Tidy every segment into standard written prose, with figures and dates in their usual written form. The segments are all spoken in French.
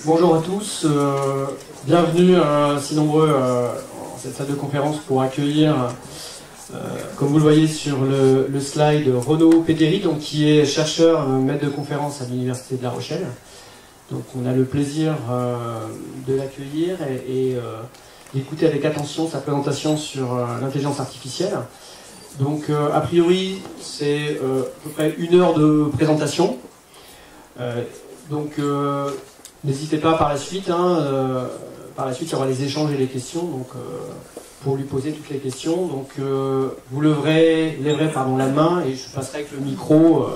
Bonjour à tous, bienvenue si nombreux en cette salle de conférence pour accueillir, comme vous le voyez sur le slide, Renaud Pédéry, donc, qui est chercheur, maître de conférence à l'Université de La Rochelle. Donc on a le plaisir de l'accueillir et d'écouter avec attention sa présentation sur l'intelligence artificielle. Donc a priori c'est à peu près 1 heure de présentation. N'hésitez pas par la suite, il y aura les échanges et les questions, donc pour lui poser toutes les questions. Donc vous lèverez la main et je passerai avec le micro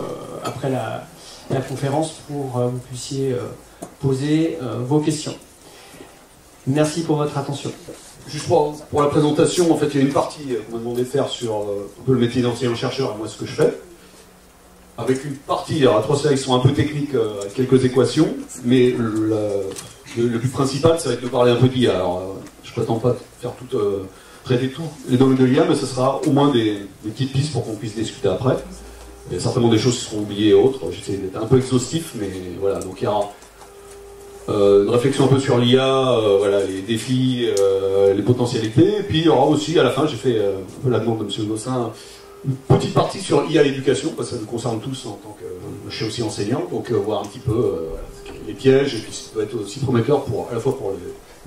après la conférence pour que vous puissiez poser vos questions. Merci pour votre attention. Juste pour la présentation, en fait, il y a une partie qu'on m'a demandé de faire sur un peu le métier d'enseignant-chercheur et moi ce que je fais. Avec une partie, il y aura 3 slides qui sont un peu techniques, avec quelques équations, mais le but principal, ça va être de parler un peu d'IA. Alors, je ne prétends pas traiter tous les domaines de l'IA, mais ce sera au moins des petites pistes pour qu'on puisse discuter après. Il y a certainement des choses qui seront oubliées et autres. J'essaie d'être un peu exhaustif, mais voilà. Donc il y aura une réflexion un peu sur l'IA, voilà, les défis, les potentialités. Et puis il y aura aussi, à la fin, j'ai fait un peu la demande de M. Gossin, une petite partie sur IA éducation, parce que ça nous concerne tous en tant que je suis aussi enseignant, donc voir un petit peu voilà, les pièges, et puis ça peut être aussi prometteur à la fois pour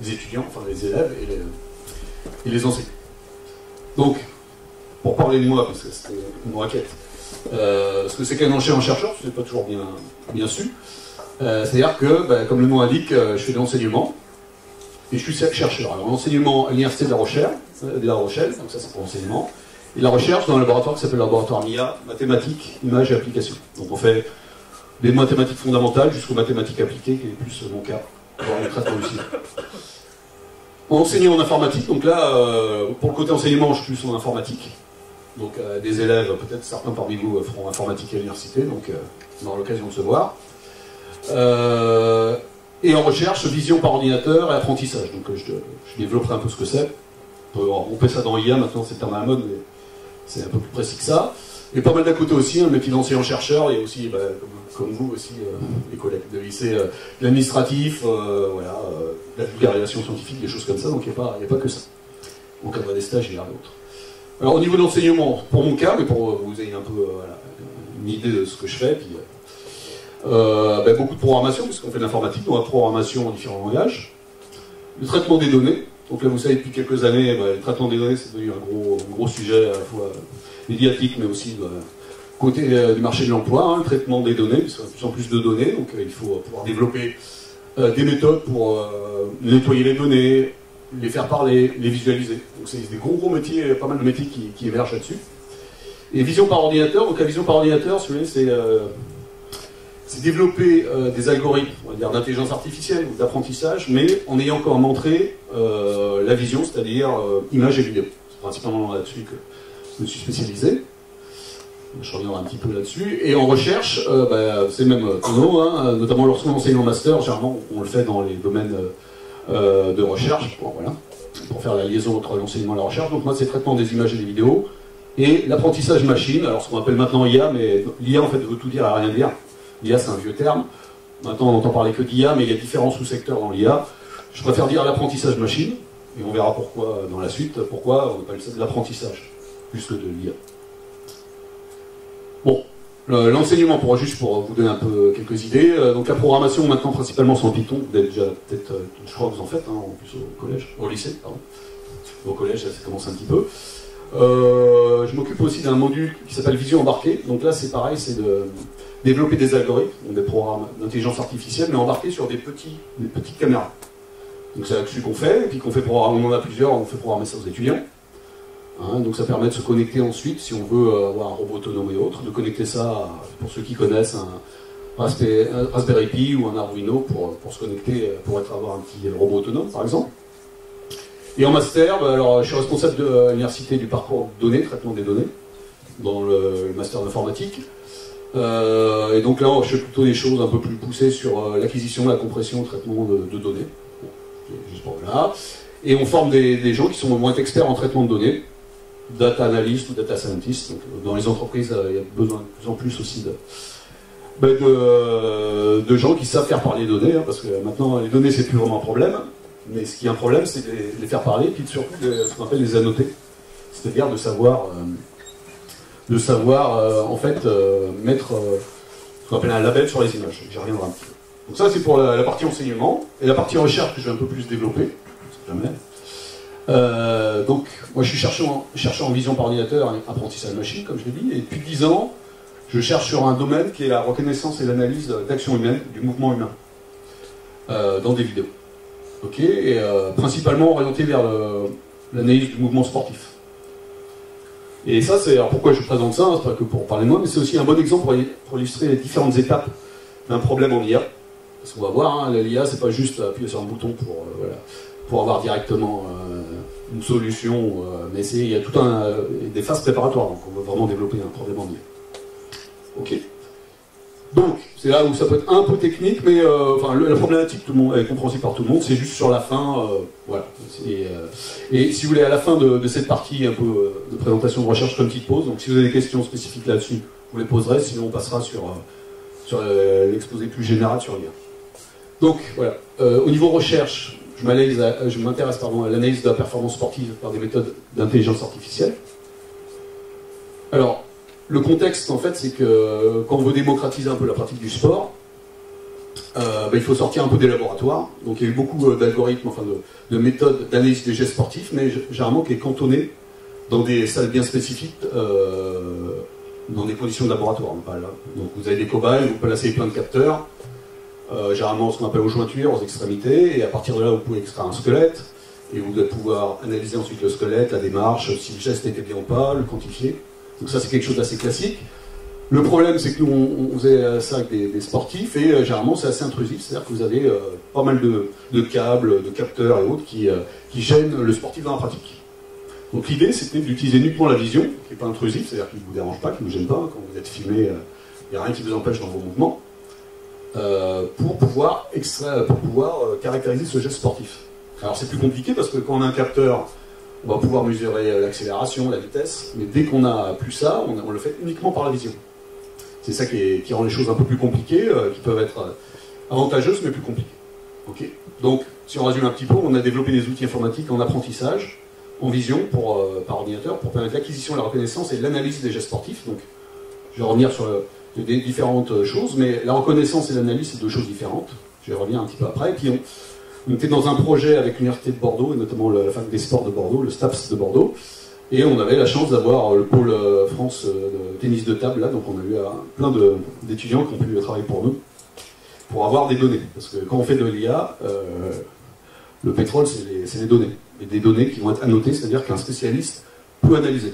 les étudiants, enfin les élèves et les enseignants. Donc, pour parler de moi, parce que c'était une raquette, ce que c'est qu'un enseignant-chercheur, ce n'est pas toujours bien su. C'est-à-dire que, comme le nom indique, je fais de l'enseignement, et je suis chercheur. Alors l'enseignement à l'Université de La Rochelle, donc ça c'est pour l'enseignement, et la recherche dans un laboratoire qui s'appelle le laboratoire MIA, mathématiques, images et applications. Donc on fait des mathématiques fondamentales jusqu'aux mathématiques appliquées, qui est plus mon cas, dans les traitements du cinéma. Enseigner en informatique, donc là, pour le côté enseignement, je suis plus en informatique. Donc des élèves, peut-être certains parmi vous feront informatique à l'université, donc on aura l'occasion de se voir. Et en recherche, vision par ordinateur et apprentissage. Donc je développerai un peu ce que c'est. On peut regrouper ça dans IA, maintenant c'est le terme à la mode, mais c'est un peu plus précis que ça. Et pas mal d'à côté aussi, le métier d'enseignant-chercheur, il y a aussi, comme vous aussi, les collègues de lycée, l'administratif, voilà, la vulgarisation scientifique, des choses comme ça, donc il n'y a pas que ça. Donc il y a des stages et d'autres. Alors au niveau de l'enseignement, pour mon cas, mais pour que vous ayez un peu voilà, une idée de ce que je fais, puis, beaucoup de programmation, puisqu'on fait de l'informatique, donc la programmation en différents langages. Le traitement des données. Donc là, vous savez, depuis quelques années, le traitement des données, c'est devenu un gros sujet, à la fois médiatique, mais aussi côté du marché de l'emploi, le traitement des données, parce qu'il y a de plus en plus de données, donc il faut pouvoir développer des méthodes pour nettoyer les données, les faire parler, les visualiser. Donc c'est des gros métiers, pas mal de métiers qui émergent là-dessus. Et vision par ordinateur, donc la vision par ordinateur, si vous voulez, c'est développer des algorithmes, on va dire d'intelligence artificielle ou d'apprentissage, mais en ayant comme entrée la vision, c'est-à-dire images et vidéos. C'est principalement là-dessus que je me suis spécialisé. Je reviendrai un petit peu là-dessus. Et en recherche, c'est même notamment lorsqu'on enseigne en master, généralement on le fait dans les domaines de recherche, pour faire la liaison entre l'enseignement et la recherche. Donc moi c'est le traitement des images et des vidéos, et l'apprentissage machine, alors ce qu'on appelle maintenant IA, mais l'IA en fait veut tout dire et rien dire. L'IA, c'est un vieux terme. Maintenant, on entend parler que d'IA, mais il y a différents sous-secteurs dans l'IA. Je préfère dire l'apprentissage machine, et on verra pourquoi dans la suite, pourquoi on appelle ça de l'apprentissage, plus que de l'IA. Bon, l'enseignement, juste pour vous donner un peu quelques idées. Donc la programmation, maintenant, principalement, c'est en Python. Vous avez déjà, peut-être, je crois que vous en faites, en plus au lycée, pardon. Au collège, ça commence un petit peu. Je m'occupe aussi d'un module qui s'appelle Vision embarquée. Donc là, c'est pareil, c'est de développer des algorithmes, des programmes d'intelligence artificielle, mais embarqués sur des petites caméras. Donc c'est là-dessus qu'on fait, et puis qu'on fait programmer, on en a plusieurs, on fait programmer ça aux étudiants. Donc ça permet de se connecter ensuite, si on veut avoir un robot autonome et autres, de connecter ça, pour ceux qui connaissent, un Raspberry Pi ou un Arduino pour se connecter, pour avoir un petit robot autonome, par exemple. Et en master, alors, je suis responsable de l'université du parcours données, traitement des données, dans le master d'informatique. Et donc là, je fais plutôt des choses un peu plus poussées sur l'acquisition, la compression, le traitement de données. Juste pour là. Et on forme des gens qui sont moins experts en traitement de données, data analyst ou data scientist. Donc, dans les entreprises, il y a besoin de plus en plus aussi de gens qui savent faire parler les données, hein, parce que maintenant les données c'est plus vraiment un problème, mais ce qui est un problème c'est de les faire parler, et puis surtout ce qu'on appelle les annoter, c'est-à-dire de savoir en fait mettre ce qu'on appelle un label sur les images. J'y reviendrai un petit peu. Donc ça c'est pour la partie enseignement, et la partie recherche que je vais un peu plus développer, jamais. Donc moi je suis chercheur en vision par ordinateur et apprentissage machine, comme je l'ai dit, et depuis 10 ans, je cherche sur un domaine qui est la reconnaissance et l'analyse d'actions humaines, du mouvement humain, dans des vidéos. Ok, et principalement orienté vers l'analyse du mouvement sportif. Et ça, c'est alors pourquoi je présente ça, c'est pas que pour parler de moi, mais c'est aussi un bon exemple pour illustrer les différentes étapes d'un problème en IA. Parce qu'on va voir, hein, l'IA, c'est pas juste appuyer sur un bouton pour avoir directement une solution, mais il y a tout des phases préparatoires, donc on va vraiment développer un problème en IA. Ok. Donc, c'est là où ça peut être un peu technique, mais la problématique tout le monde, est compréhensible par tout le monde, c'est juste sur la fin, voilà. Et si vous voulez, à la fin de cette partie un peu de présentation de recherche, comme petite pause, donc si vous avez des questions spécifiques là-dessus, vous les poserez, sinon on passera sur l'exposé plus général sur l'IA. Donc, voilà. Au niveau recherche, je m'intéresse à l'analyse de la performance sportive par des méthodes d'intelligence artificielle. Alors, le contexte, en fait, c'est que quand on veut démocratiser un peu la pratique du sport, il faut sortir un peu des laboratoires. Donc il y a eu beaucoup d'algorithmes, de méthodes d'analyse des gestes sportifs, mais généralement qui est cantonné dans des salles bien spécifiques, dans des conditions de laboratoire. Donc vous avez des cobayes, vous placez plein de capteurs, généralement ce qu'on appelle aux jointures, aux extrémités, et à partir de là vous pouvez extraire un squelette, et vous devez pouvoir analyser ensuite le squelette, la démarche, si le geste était bien ou pas, le quantifier. Donc ça c'est quelque chose d'assez classique. Le problème c'est que nous on faisait ça avec des sportifs et généralement c'est assez intrusif, c'est-à-dire que vous avez pas mal de câbles, de capteurs et autres qui gênent le sportif dans la pratique. Donc l'idée c'était d'utiliser uniquement la vision, qui n'est pas intrusive, c'est-à-dire qui ne vous dérange pas, qui ne vous gêne pas, quand vous êtes filmé, il n'y a rien qui vous empêche dans vos mouvements, pour pouvoir caractériser ce geste sportif. Alors c'est plus compliqué parce que quand on a un capteur, on va pouvoir mesurer l'accélération, la vitesse, mais dès qu'on n'a plus ça, on le fait uniquement par la vision. C'est ça qui rend les choses un peu plus compliquées, qui peuvent être avantageuses, mais plus compliquées. Okay. Donc, si on résume un petit peu, on a développé des outils informatiques en apprentissage, en vision, par ordinateur, pour permettre l'acquisition, la reconnaissance et l'analyse des gestes sportifs. Donc, je vais revenir sur des différentes choses, mais la reconnaissance et l'analyse, c'est deux choses différentes. Je vais revenir un petit peu après. Et puis, on était dans un projet avec l'Université de Bordeaux, et notamment la Fac des sports de Bordeaux, le STAPS de Bordeaux, et on avait la chance d'avoir le pôle France de tennis de table, là, donc on a eu plein d'étudiants qui ont pu travailler pour nous, pour avoir des données. Parce que quand on fait de l'IA, le pétrole, c'est les données. Et des données qui vont être annotées, c'est-à-dire qu'un spécialiste peut analyser.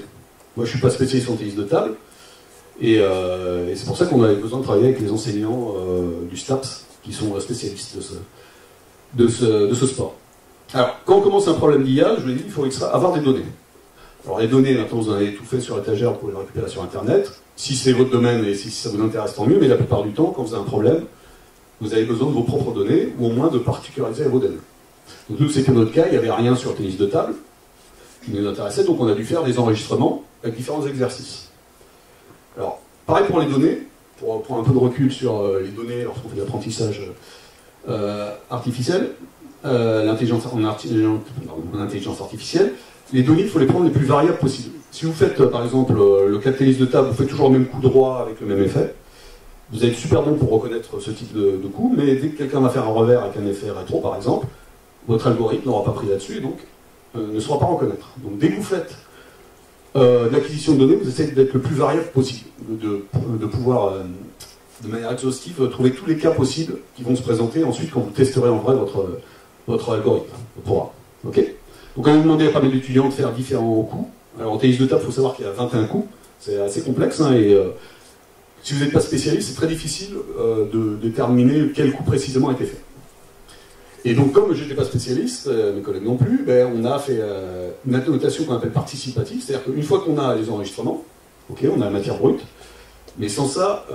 Moi, je ne suis pas spécialiste en tennis de table, et c'est pour ça qu'on avait besoin de travailler avec les enseignants du STAPS, qui sont spécialistes de ce sport. Alors, quand on commence un problème d'IA, je vous l'ai dit, il faut avoir des données. Alors les données, maintenant vous en avez tout fait sur l'étagère, vous pouvez les récupérer sur Internet. Si c'est votre domaine et si ça vous intéresse, tant mieux, mais la plupart du temps, quand vous avez un problème, vous avez besoin de vos propres données, ou au moins de particulariser vos données. Donc nous, c'est que notre cas, il n'y avait rien sur le tennis de table qui nous intéressait, donc on a dû faire des enregistrements avec différents exercices. Alors, pareil pour les données, pour prendre un peu de recul sur les données lorsqu'on fait de l'apprentissage artificiel, l'intelligence artificielle, les données, il faut les prendre les plus variables possibles. Si vous faites, par exemple, le cas de tennis de table, vous faites toujours le même coup droit avec le même effet, vous allez être super bon pour reconnaître ce type de coup, mais dès que quelqu'un va faire un revers avec un effet rétro, par exemple, votre algorithme n'aura pas pris là-dessus et donc ne saura pas reconnaître. Donc dès que vous faites de l'acquisition de données, vous essayez d'être le plus variable possible, de pouvoir, de manière exhaustive, trouver tous les cas possibles qui vont se présenter ensuite quand vous testerez en vrai votre algorithme, votre programme. Okay. Donc on a demandé à pas mal d'étudiants de faire différents coups. Alors en tennis de table, il faut savoir qu'il y a 21 coups, c'est assez complexe, hein, et si vous n'êtes pas spécialiste, c'est très difficile de déterminer quel coup précisément a été fait. Et donc comme je n'étais pas spécialiste, mes collègues non plus, on a fait une notation qu'on appelle participative, c'est-à-dire qu'une fois qu'on a les enregistrements, okay, on a la matière brute, mais sans ça,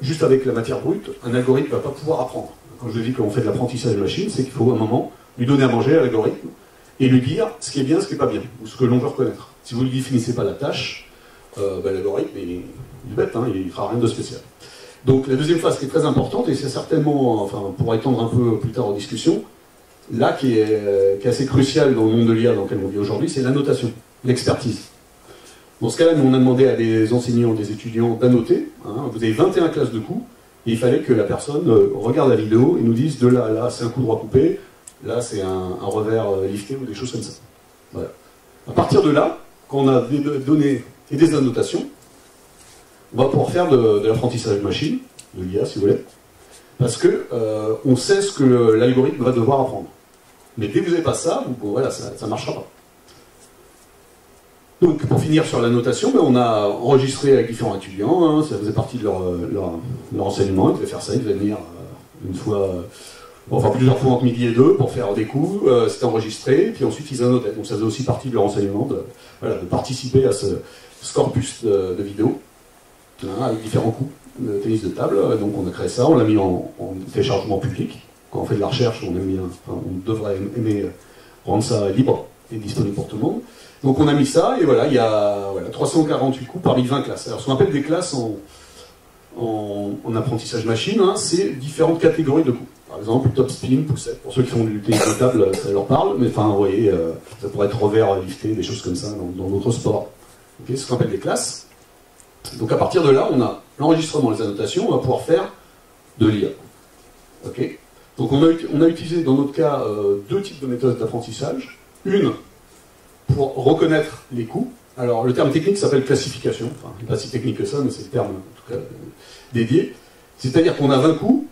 juste avec la matière brute, un algorithme ne va pas pouvoir apprendre. Quand je dis qu'on fait de l'apprentissage de machine, c'est qu'il faut à un moment lui donner à manger à l'algorithme, et lui dire ce qui est bien, ce qui n'est pas bien, ou ce que l'on veut reconnaître. Si vous ne lui définissez pas la tâche, l'algorithme, il est bête, hein, il ne fera rien de spécial. Donc la deuxième phase qui est très importante, et c'est certainement, enfin, pour étendre un peu plus tard en discussion, là qui est assez crucial dans le monde de l'IA dans lequel on vit aujourd'hui, c'est l'annotation, l'expertise. Dans ce cas-là, nous on a demandé à des enseignants, des étudiants d'annoter. Hein, vous avez 21 classes de coups, et il fallait que la personne regarde la vidéo et nous dise de là à là, c'est un coup droit coupé, là c'est un revers lifté ou des choses comme ça. Voilà. À partir de là, quand on a des données et des annotations, on va pouvoir faire de l'apprentissage machine, de l'IA si vous voulez, parce que on sait ce que l'algorithme va devoir apprendre. Mais dès que vous n'avez pas ça, voilà, ça ne marchera pas. Donc, pour finir sur la notation, ben, on a enregistré avec différents étudiants, hein, ça faisait partie de leur enseignement, ils devaient faire ça, ils devaient venir une fois, enfin plusieurs fois entre midi et deux pour faire des coups, c'était enregistré, puis ensuite ils annotaient. Donc ça faisait aussi partie de leur enseignement de participer à ce corpus de vidéos, hein, avec différents coups de tennis de table. Donc on a créé ça, on l'a mis en téléchargement public. Quand on fait de la recherche, on devrait aimer rendre ça libre et disponible pour tout le monde. Donc on a mis ça, et voilà, il y a 348 coups parmi 20 classes. Alors ce qu'on appelle des classes en apprentissage machine, hein, c'est différentes catégories de coups. Par exemple, top spin, poussette, pour ceux qui font du tennis de table, ça leur parle, mais enfin, vous voyez, ça pourrait être revers lifté, des choses comme ça dans d'autres sports. Okay, c'est ce qu'on appelle des classes. Donc à partir de là, on a l'enregistrement, les annotations, on va pouvoir faire de l'IA. Okay. Donc on a utilisé dans notre cas deux types de méthodes d'apprentissage. Une, pour reconnaître les coups. Alors le terme technique s'appelle classification, enfin pas si technique que ça, mais c'est le terme en tout cas dédié. C'est-à-dire qu'on a 20 coups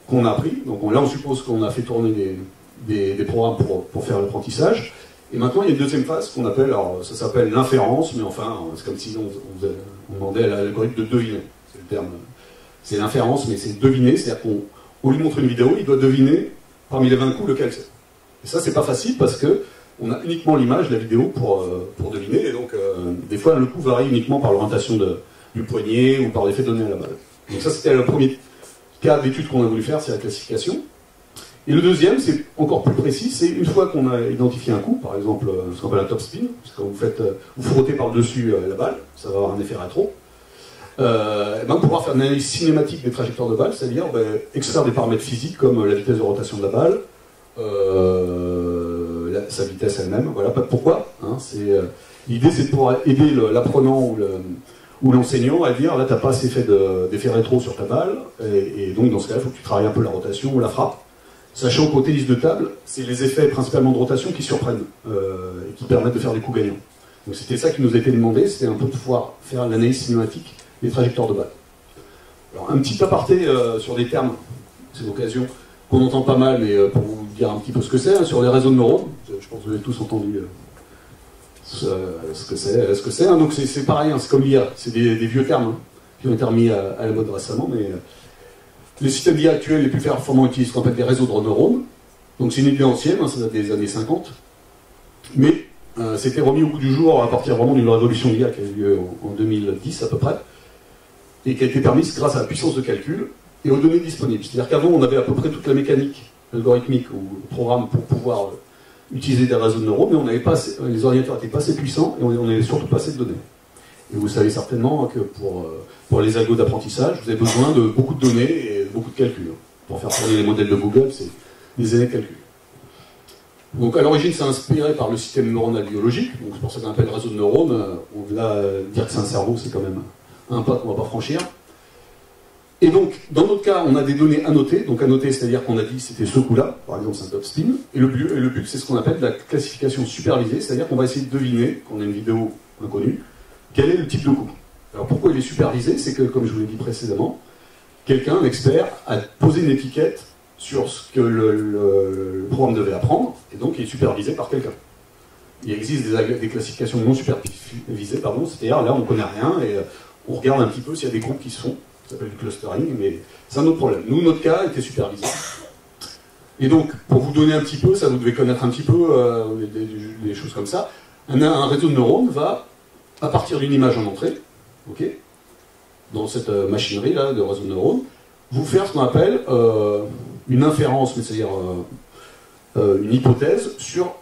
qu'on a appris, donc là on suppose qu'on a fait tourner des programmes pour faire l'apprentissage, et maintenant il y a une deuxième phase qu'on appelle, alors ça s'appelle l'inférence, mais enfin c'est comme si on demandait à l'algorithme de deviner. C'est le terme, c'est l'inférence, mais c'est deviner, c'est-à-dire qu'on lui montre une vidéo, il doit deviner parmi les 20 coups lequel c'est. Et ça c'est pas facile parce que on a uniquement l'image, la vidéo pour deviner, et donc des fois le coup varie uniquement par l'orientation du poignet ou par l'effet donné à la balle. Donc ça c'était le premier cas d'étude qu'on a voulu faire, c'est la classification. Et le deuxième, c'est encore plus précis, c'est une fois qu'on a identifié un coup, par exemple ce qu'on appelle un top spin, parce que quand vous frottez par-dessus la balle, ça va avoir un effet rétro, pouvoir faire une analyse cinématique des trajectoires de balle, c'est-à-dire extraire des paramètres physiques comme la vitesse de rotation de la balle, sa vitesse elle-même, voilà, pourquoi hein, l'idée c'est de pouvoir aider l'apprenant ou l'enseignant à dire là t'as pas assez d'effet rétro sur ta balle, et donc dans ce cas-là il faut que tu travailles un peu la rotation ou la frappe, sachant qu'au tennis de table c'est les effets principalement de rotation qui surprennent et qui permettent de faire des coups gagnants. Donc c'était ça qui nous a été demandé, c'était un peu de pouvoir faire l'analyse cinématique des trajectoires de balle. Alors un petit aparté sur des termes, c'est l'occasion qu'on entend pas mal, mais pour vous dire un petit peu ce que c'est, hein, sur les réseaux de neurones, je pense que vous avez tous entendu ce que c'est. Hein, donc c'est pareil, hein, c'est comme l'IA, c'est des vieux termes hein, qui ont été remis à la mode récemment, mais les systèmes d'IA actuels les plus performants utilisent ce qu'on appelle des réseaux de neurones. Donc c'est une idée ancienne, hein, ça date des années 50, mais c'était remis au goût du jour à partir vraiment d'une révolution d'IA qui a eu lieu en 2010 à peu près, et qui a été permise grâce à la puissance de calcul et aux données disponibles. C'est-à-dire qu'avant, on avait à peu près toute la mécanique algorithmique ou programme pour pouvoir utiliser des réseaux de neurones, mais on n'avait pas les ordinateurs n'étaient pas assez puissants et on n'avait surtout pas assez de données. Et vous savez certainement que pour les algos d'apprentissage, vous avez besoin de beaucoup de données et beaucoup de calculs. Pour faire tourner les modèles de Google, c'est des années de calcul. Donc à l'origine, c'est inspiré par le système neuronal biologique, donc c'est pour ça qu'on appelle réseau de neurones. Là, dire que c'est un cerveau, c'est quand même un pas qu'on ne va pas franchir. Et donc, dans notre cas, on a des données annotées. Donc annotées, c'est-à-dire qu'on a dit c'était ce coup-là, par exemple c'est un top spin. Et le but c'est ce qu'on appelle la classification supervisée, c'est-à-dire qu'on va essayer de deviner, quand on a une vidéo inconnue, quel est le type de coup. Alors pourquoi il est supervisé? C'est que, comme je vous l'ai dit précédemment, quelqu'un, un expert, a posé une étiquette sur ce que le programme devait apprendre, et donc il est supervisé par quelqu'un. Il existe des classifications non supervisées, c'est-à-dire là on ne connaît rien, et on regarde un petit peu s'il y a des groupes qui se font. Ça s'appelle du clustering, mais c'est un autre problème. Nous, notre cas était supervisé. Et donc, pour vous donner un petit peu, ça vous devez connaître un petit peu des choses comme ça, un réseau de neurones va, à partir d'une image en entrée, okay, dans cette machinerie-là de réseau de neurones, vous faire ce qu'on appelle une inférence, c'est-à-dire une hypothèse sur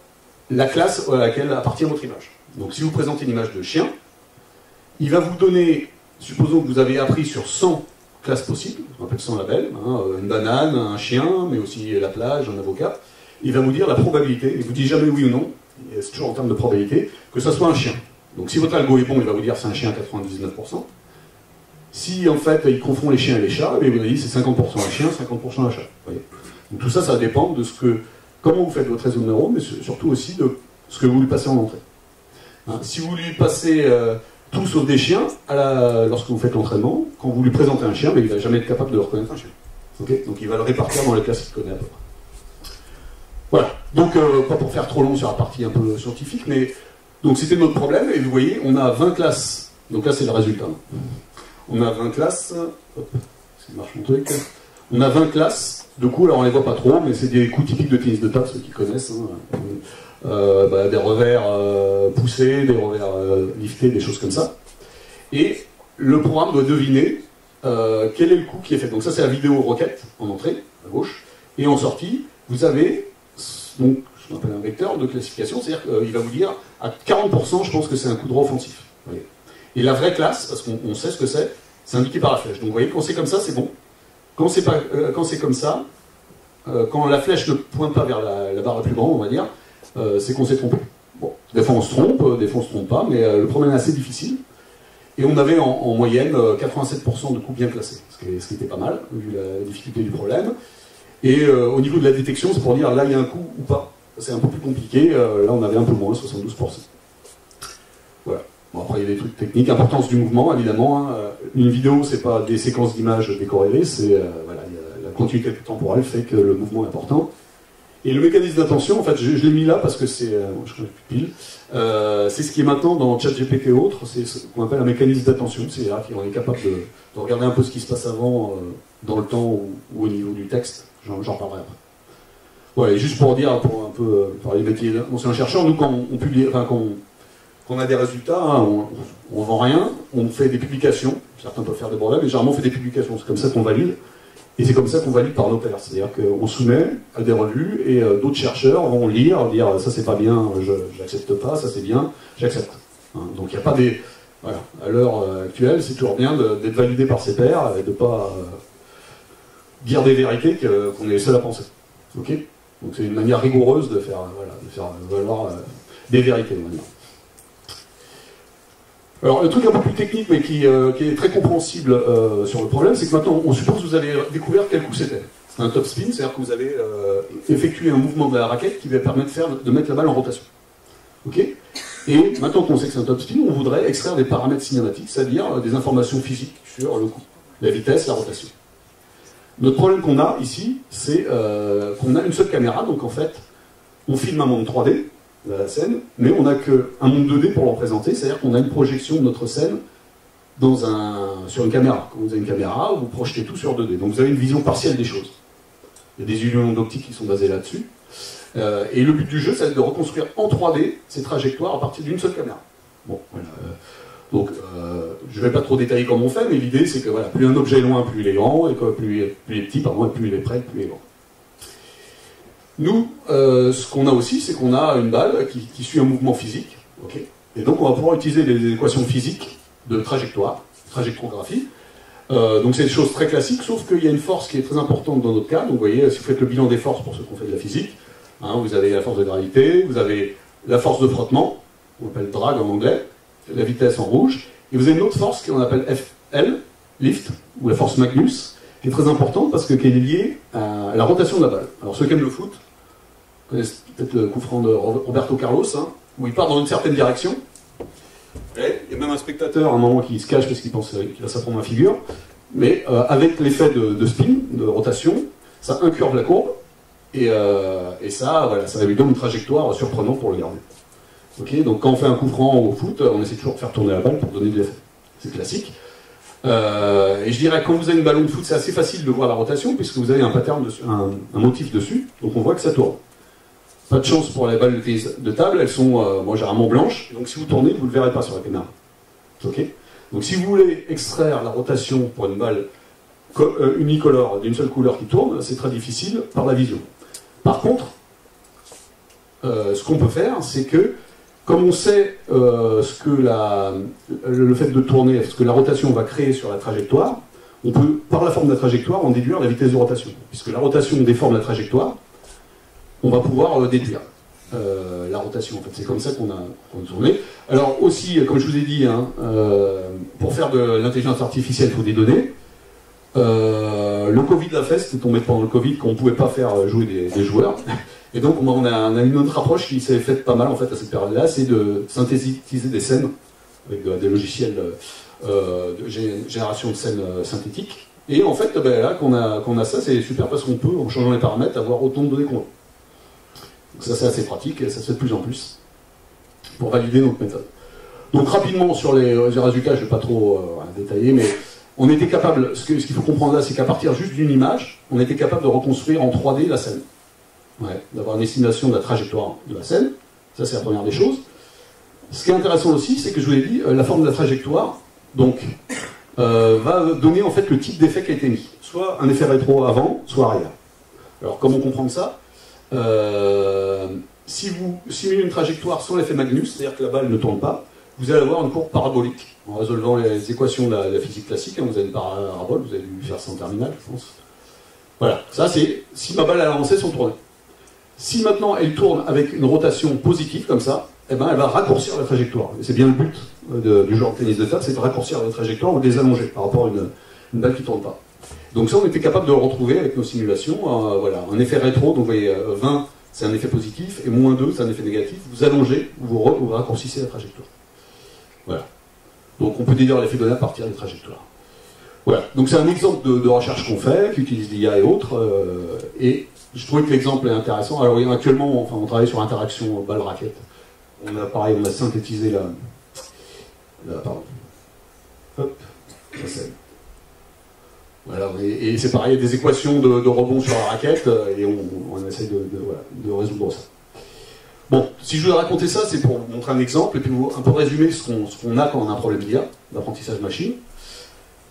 la classe à laquelle appartient votre image. Donc, si vous présentez une image de chien, il va vous donner... Supposons que vous avez appris sur 100 classes possibles, on appelle ça un label, hein, une banane, un chien, mais aussi la plage, un avocat. Il va vous dire la probabilité, il ne vous dit jamais oui ou non, c'est toujours en termes de probabilité, que ça soit un chien. Donc si votre algo est bon, il va vous dire c'est un chien à 99%. Si en fait il confond les chiens et les chats, il vous dit c'est 50% un chien, 50% un chat. Voyez. Donc tout ça, ça va dépendre de comment vous faites votre réseau de neurones, mais surtout aussi de ce que vous lui passez en entrée. Hein, si vous lui passez tout sauf des chiens, lorsque vous faites l'entraînement, quand vous lui présentez un chien, il ne va jamais être capable de reconnaître un chien. Okay, donc il va le répartir dans les classes qu'il connaît à peu près. Voilà, donc pas pour faire trop long sur la partie un peu scientifique, mais donc c'était notre problème, et vous voyez, on a 20 classes, donc là c'est le résultat. On a 20 classes, hop, ça marche mon truc, on a 20 classes de coups, alors on les voit pas trop, mais c'est des coups typiques de tennis de table, ceux qui connaissent, hein. Des revers poussés, des revers liftés, des choses comme ça. Et le programme doit deviner quel est le coup qui est fait. Donc ça c'est la vidéo requête en entrée, à gauche, et en sortie, vous avez donc, ce qu'on appelle un vecteur de classification, c'est-à-dire qu'il va vous dire à 40% je pense que c'est un coup droit offensif. Voyez. Et la vraie classe, parce qu'on sait ce que c'est indiqué par la flèche. Donc vous voyez, quand c'est comme ça, c'est bon. Quand c'est comme ça, quand la flèche ne pointe pas vers la barre la plus grande, on va dire, c'est qu'on s'est trompé. Bon, des fois on se trompe, des fois on se trompe pas, mais le problème est assez difficile. Et on avait en moyenne 87% de coups bien classés, ce qui était pas mal, vu la difficulté du problème. Et au niveau de la détection, c'est pour dire là il y a un coup ou pas. C'est un peu plus compliqué, là on avait un peu moins, 72%. Voilà. Bon, après il y a des trucs techniques, importance du mouvement évidemment. Hein. Une vidéo, c'est pas des séquences d'images décorrélées, c'est voilà, la continuité temporelle fait que le mouvement est important. Et le mécanisme d'attention, en fait, je l'ai mis là parce que c'est, je connais plus pile, c'est ce qui est maintenant dans ChatGPT et autres, c'est ce qu'on appelle un mécanisme d'attention, c'est-à-dire qu'on est capable de regarder un peu ce qui se passe avant, dans le temps ou au niveau du texte, j'en parlerai après. Voilà, et juste pour dire, pour un peu parler des métiers d'ancien chercheur, nous quand on publie, enfin quand on a des résultats, hein, on vend rien, on fait des publications, certains peuvent faire des brevets, mais généralement on fait des publications, c'est comme ça qu'on valide. Et c'est comme ça qu'on valide par nos pairs, c'est-à-dire qu'on soumet à des revues et d'autres chercheurs vont lire, dire ça c'est pas bien, j'accepte pas, ça c'est bien, j'accepte. Hein, donc il n'y a pas des... Voilà, à l'heure actuelle, c'est toujours bien d'être validé par ses pairs et de ne pas dire des vérités qu'on est les seuls à penser. Ok. Donc c'est une manière rigoureuse de faire valoir des vérités, on va dire. Alors, le truc un peu plus technique, mais qui est très compréhensible sur le problème, c'est que maintenant, on suppose que vous avez découvert quel coup c'était. C'est un top spin, c'est-à-dire que vous avez effectué un mouvement de la raquette qui va permettre de mettre la balle en rotation. Ok. Et maintenant qu'on sait que c'est un top spin, on voudrait extraire des paramètres cinématiques, c'est-à-dire des informations physiques sur le coup, la vitesse, la rotation. Notre problème qu'on a ici, c'est qu'on a une seule caméra, donc en fait, on filme un monde 3D, la scène, mais on n'a qu'un monde 2D pour le représenter, c'est-à-dire qu'on a une projection de notre scène sur une caméra. Quand vous avez une caméra, vous projetez tout sur 2D, donc vous avez une vision partielle des choses. Il y a des illusions d'optique qui sont basées là-dessus. Et le but du jeu, c'est de reconstruire en 3D ces trajectoires à partir d'une seule caméra. Bon, voilà. Donc, je ne vais pas trop détailler comment on fait, mais l'idée, c'est que voilà, plus un objet est loin, plus il est grand, et que plus il est petit, pardon, et plus il est près, plus il est grand. Nous, ce qu'on a aussi, c'est qu'on a une balle qui suit un mouvement physique, okay, et donc on va pouvoir utiliser les équations physiques de trajectographie. Donc c'est des choses très classiques, sauf qu'il y a une force qui est très importante dans notre cas. Donc vous voyez, si vous faites le bilan des forces pour ceux qui ont fait de la physique, hein, vous avez la force de gravité, vous avez la force de frottement, on appelle drag en anglais, la vitesse en rouge, et vous avez une autre force qu'on appelle FL, lift, ou la force Magnus, qui est très importante parce qu'elle est liée à la rotation de la balle. Alors ceux qui aiment le foot connaissent peut-être le coup franc de Roberto Carlos, hein, où il part dans une certaine direction. Et il y a même un spectateur à un moment qui se cache parce qu'il pense qu'il va s'apprendre la figure. Mais avec l'effet de spin, de rotation, ça incurve la courbe et ça, voilà, ça lui donne une trajectoire surprenante pour le garder. Okay, donc quand on fait un coup franc au foot, on essaie toujours de faire tourner la balle pour donner de l'effet. C'est classique. Et je dirais que quand vous avez une ballon de foot, c'est assez facile de voir la rotation puisque vous avez un pattern, un motif dessus, donc on voit que ça tourne. Pas de chance pour les balles de table, elles sont moi généralement blanches, donc si vous tournez, vous ne le verrez pas sur la caméra. Okay, donc si vous voulez extraire la rotation pour une balle unicolore d'une seule couleur qui tourne, c'est très difficile par la vision. Par contre, ce qu'on peut faire, c'est que comme on sait ce que le fait de tourner, ce que la rotation va créer sur la trajectoire, on peut, par la forme de la trajectoire, en déduire la vitesse de rotation. Puisque la rotation déforme la trajectoire, on va pouvoir déduire la rotation. En fait, c'est comme ça qu'on a tourné. Alors aussi, comme je vous ai dit, hein, pour faire de l'intelligence artificielle, il faut des données. Le Covid l'a fait, c'était tombé pendant le Covid qu'on ne pouvait pas faire jouer des joueurs. Et donc on a une autre approche qui s'est faite pas mal en fait à cette période-là, c'est de synthétiser des scènes avec des logiciels de génération de scènes synthétiques. Et en fait, là qu'on a ça, c'est super parce qu'on peut, en changeant les paramètres, avoir autant de données qu'on veut. Donc ça c'est assez pratique et ça se fait de plus en plus pour valider notre méthode. Donc rapidement sur les résultats, je ne vais pas trop détailler, mais on était capable, ce qu'il faut comprendre là, c'est qu'à partir juste d'une image, on était capable de reconstruire en 3D la scène. Ouais, d'avoir une estimation de la trajectoire de la scène, ça c'est la première des choses. Ce qui est intéressant aussi, c'est que je vous l'ai dit, la forme de la trajectoire, donc, va donner en fait le type d'effet qui a été mis. Soit un effet rétro avant, soit arrière. Alors comment comprendre ça? Si vous simulez une trajectoire sans l'effet Magnus, c'est-à-dire que la balle ne tourne pas, vous allez avoir une courbe parabolique. En résolvant les équations de la physique classique, hein, vous avez une parabole, vous avez dû faire ça en terminale, je pense. Voilà, ça c'est si ma balle a avancé sans tourner. Si maintenant elle tourne avec une rotation positive comme ça, eh ben, elle va raccourcir la trajectoire. Et c'est bien le but du genre de tennis de table, c'est de raccourcir la trajectoire ou de les allonger par rapport à une balle qui ne tourne pas. Donc ça, on était capable de le retrouver avec nos simulations. Voilà, un effet rétro, donc vous voyez, 20, c'est un effet positif, et moins 2, c'est un effet négatif. Vous allongez, vous raccourcissez la trajectoire. Voilà. Donc on peut déduire l'effet donné à partir des trajectoires. Voilà. Donc c'est un exemple de recherche qu'on fait, qui utilise l'IA et autres, et je trouvais que l'exemple est intéressant. Alors actuellement, enfin, on travaille sur interaction balle-raquette. On a synthétisé pardon. Hop, ça c'est. Voilà, et c'est pareil, il y a des équations de rebond sur la raquette, et on essaie de résoudre ça. Bon, si je voulais raconter ça, c'est pour vous montrer un exemple, et puis un peu résumer ce qu'on a quand on a un problème d'IA, d'apprentissage machine.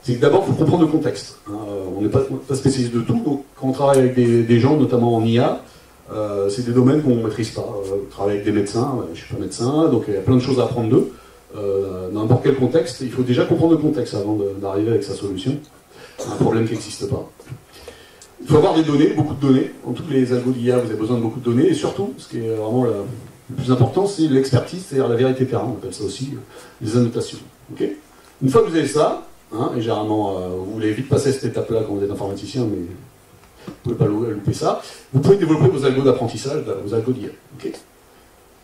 C'est que d'abord, il faut comprendre le contexte. Hein. On n'est pas spécialiste de tout, donc quand on travaille avec des gens, notamment en IA, c'est des domaines qu'on ne maîtrise pas. On travaille avec des médecins, je ne suis pas médecin, donc il y a plein de choses à apprendre d'eux. Dans n'importe quel contexte, il faut déjà comprendre le contexte avant d'arriver avec sa solution. C'est un problème qui n'existe pas. Il faut avoir des données, beaucoup de données. Dans tous les algos d'IA, vous avez besoin de beaucoup de données. Et surtout, ce qui est vraiment le plus important, c'est l'expertise, c'est-à-dire la vérité terrain. On appelle ça aussi les annotations. Okay, une fois que vous avez ça, hein, et généralement, vous voulez vite passer cette étape-là quand vous êtes informaticien, mais vous ne pouvez pas louper ça, vous pouvez développer vos algos d'apprentissage, vos algos d'IA. Okay,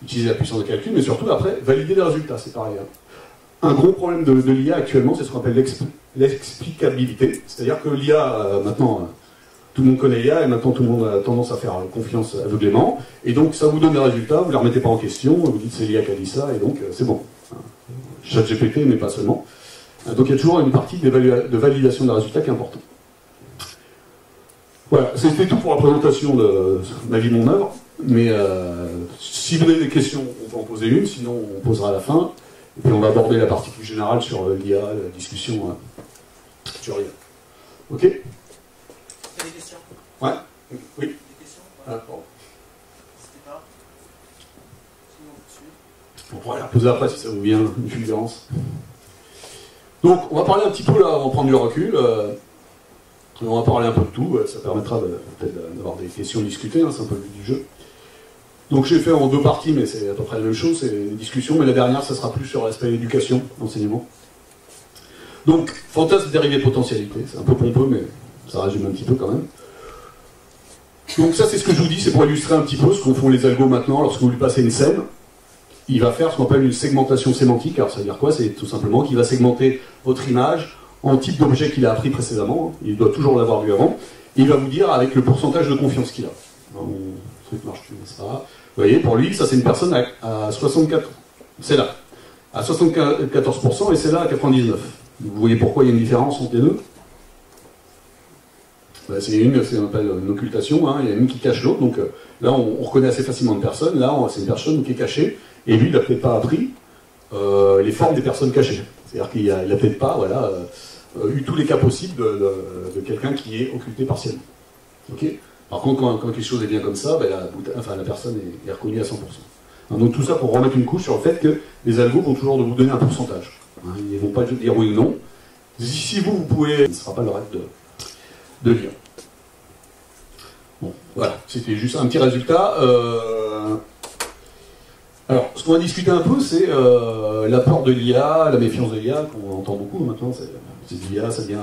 utiliser la puissance de calcul, mais surtout, après, valider les résultats. C'est pareil. Hein. Un gros problème de l'IA actuellement, c'est ce qu'on appelle l'explicabilité. C'est-à-dire que l'IA, maintenant, tout le monde connaît l'IA, et maintenant tout le monde a tendance à faire confiance aveuglément. Et donc, ça vous donne des résultats, vous ne les remettez pas en question, vous dites c'est l'IA qui a dit ça, et donc c'est bon. ChatGPT, mais pas seulement. Donc, il y a toujours une partie de validation des résultats qui est importante. Voilà, c'était tout pour la présentation de ma vie, mon œuvre. Mais si vous avez des questions, on peut en poser une, sinon on posera à la fin. Et puis on va aborder la partie plus générale sur l'IA, la discussion sur l'IA. Ok? Il y a des questions? Ouais? Oui? Des questions? Ah, bon. N'hésitez pas. Sinon, tout de suite. On pourra la poser après si ça vous vient, une fulgurance. Donc, on va parler un petit peu là, on va prendre du recul. On va parler un peu de tout, ça permettra peut-être d'avoir des questions discutées, hein, c'est un peu le but du jeu. Donc j'ai fait en deux parties, mais c'est à peu près la même chose, c'est une discussion, mais la dernière, ça sera plus sur l'aspect éducation, enseignement. Donc, fantasme, dérivés, potentialité, c'est un peu pompeux, mais ça résume un petit peu quand même. Donc ça, c'est ce que je vous dis, c'est pour illustrer un petit peu ce qu'en font les algos maintenant, lorsque vous lui passez une scène, il va faire ce qu'on appelle une segmentation sémantique. Alors ça veut dire quoi? C'est tout simplement qu'il va segmenter votre image en type d'objet qu'il a appris précédemment, il doit toujours l'avoir vu avant, et il va vous dire avec le pourcentage de confiance qu'il a. Alors, mon truc marche plus, n'est-ce pas? Vous voyez, pour lui, ça c'est une personne à 64, c'est là, à 74%, et c'est là à 99%. Vous voyez pourquoi il y a une différence entre les deux? Ben, c'est ce qu'on appelle une occultation, hein. Il y a une qui cache l'autre, donc là on reconnaît assez facilement une personne, là c'est une personne qui est cachée, et lui il n'a peut-être pas appris les formes des personnes cachées. C'est-à-dire qu'il n'a peut-être pas eu tous les cas possibles de quelqu'un qui est occulté partiellement. Okay, par contre, quand quelque chose est bien comme ça, ben la personne est reconnue à 100%. Donc tout ça pour remettre une couche sur le fait que les algos vont toujours vous donner un pourcentage. Hein, ils ne vont pas dire oui ou non. Si vous pouvez, ce ne sera pas le reste de l'IA. Bon, voilà, c'était juste un petit résultat. Alors, ce qu'on va discuter un peu, c'est l'apport de l'IA, la méfiance de l'IA, qu'on entend beaucoup maintenant. C'est l'IA, ça devient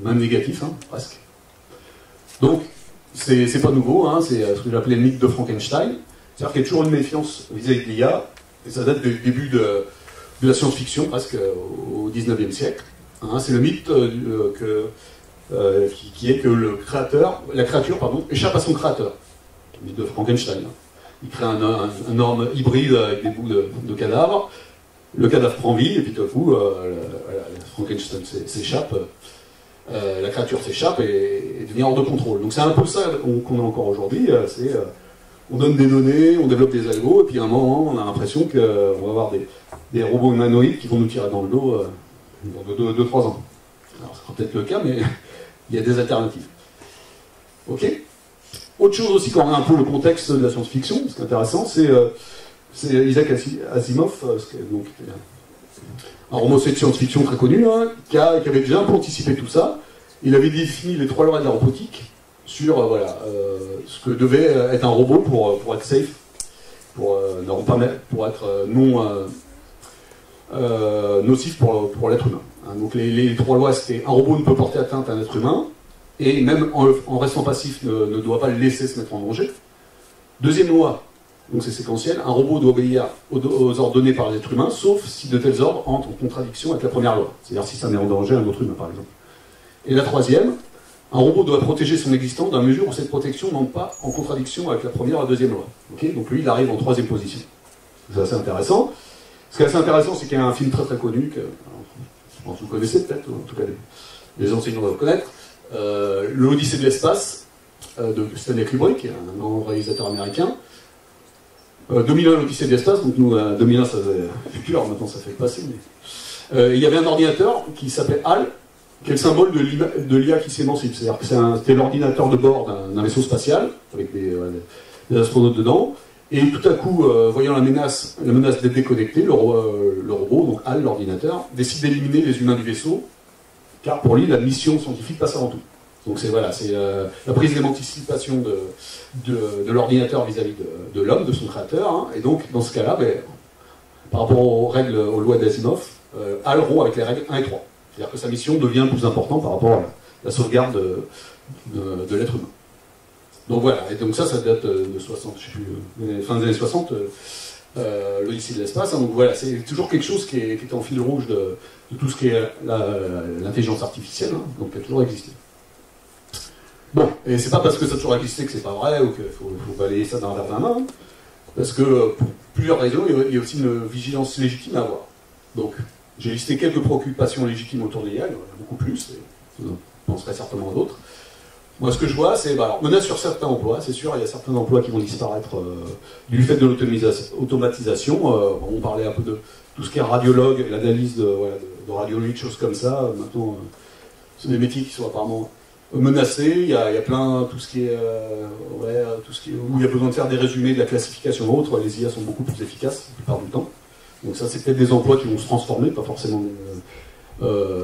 même négatif, hein, presque. Donc, c'est pas nouveau, hein, c'est ce que j'appelais le mythe de Frankenstein. C'est-à-dire qu'il y a toujours une méfiance vis-à-vis de l'IA, et ça date du début de la science-fiction, presque au 19e siècle. Hein, c'est le mythe qui est que la créature, échappe à son créateur. Le mythe de Frankenstein. Hein. Il crée un homme hybride avec des bouts de cadavre. Le cadavre prend vie, et puis tout à coup, Frankenstein s'échappe, la créature s'échappe et devient hors de contrôle. Donc c'est un peu ça qu'on a encore aujourd'hui. On donne des données, on développe des algos, et puis à un moment, on a l'impression qu'on va avoir des robots humanoïdes qui vont nous tirer dans le dos dans 2-3 ans. Alors, ça sera peut-être le cas, mais il y a des alternatives. Ok. Autre chose aussi, quand on a un peu le contexte de la science-fiction, ce qui est intéressant, c'est Isaac Asimov, donc, un romancier de science-fiction très connu, hein, qui avait déjà un peu anticipé tout ça. Il avait défini les 3 lois de la robotique sur ce que devait être un robot pour être safe, pour être non nocif pour l'être humain. Hein, donc les 3 lois, c'était un robot ne peut porter atteinte à un être humain, et même en restant passif ne doit pas le laisser se mettre en danger. Deuxième loi, donc c'est séquentiel, un robot doit obéir aux ordres donnés par l'être humain, sauf si de tels ordres entrent en contradiction avec la première loi, c'est-à-dire si ça met en danger un autre humain par exemple. Et la troisième, un robot doit protéger son existence dans la mesure où cette protection n'entre pas en contradiction avec la première et la deuxième loi. Okay, donc lui, il arrive en 3e position. C'est assez intéressant. Ce qui est assez intéressant, c'est qu'il y a un film très très connu, je pense que vous connaissez peut-être, en tout cas les enseignants doivent connaître, l'Odyssée de l'espace, de Stanley Kubrick, un grand réalisateur américain. 2001, l'Odyssée de l'espace, donc nous, 2001, ça faisait futur, maintenant ça fait le passé, mais... il y avait un ordinateur qui s'appelait HAL, qui est le symbole de l'IA qui s'émancipe. C'est-à-dire que c'était l'ordinateur de bord d'un vaisseau spatial, avec des astronautes dedans, et tout à coup, voyant la menace d'être déconnecté, le robot, donc HAL, l'ordinateur, décide d'éliminer les humains du vaisseau, car pour lui, la mission scientifique passe avant tout. Donc c'est la prise d'émancipation de l'ordinateur vis-à-vis de l'homme, de son créateur, hein. Et donc, dans ce cas-là, par rapport aux lois d'Asimov, HAL rompt avec les règles 1 et 3. C'est-à-dire que sa mission devient plus importante par rapport à la sauvegarde de l'être humain. Donc voilà, et donc ça date de 60, je sais plus, fin des années 60, l'Odyssée de l'espace. Hein, donc voilà, c'est toujours quelque chose qui est en fil rouge de tout ce qui est l'intelligence artificielle, hein, donc qui a toujours existé. Bon, et c'est pas parce que ça a toujours existé que c'est pas vrai, ou qu'il faut balayer ça d'un revers de la main, hein, parce que pour plusieurs raisons, il y a aussi une vigilance légitime à avoir. Donc, j'ai listé quelques préoccupations légitimes autour de l'IA, il y en a beaucoup plus, et vous en penserez certainement à d'autres. Moi, ce que je vois, c'est, menace sur certains emplois, c'est sûr, il y a certains emplois qui vont disparaître du fait de l'automatisation. On parlait un peu de tout ce qui est radiologue, l'analyse de radiologie, de choses comme ça. Maintenant, c'est des métiers qui sont apparemment menacés. Il y a plein, tout ce qui est, où il y a besoin de faire des résumés, de la classification ou autre. Les IA sont beaucoup plus efficaces la plupart du temps. Donc ça, c'est peut-être des emplois qui vont se transformer, pas forcément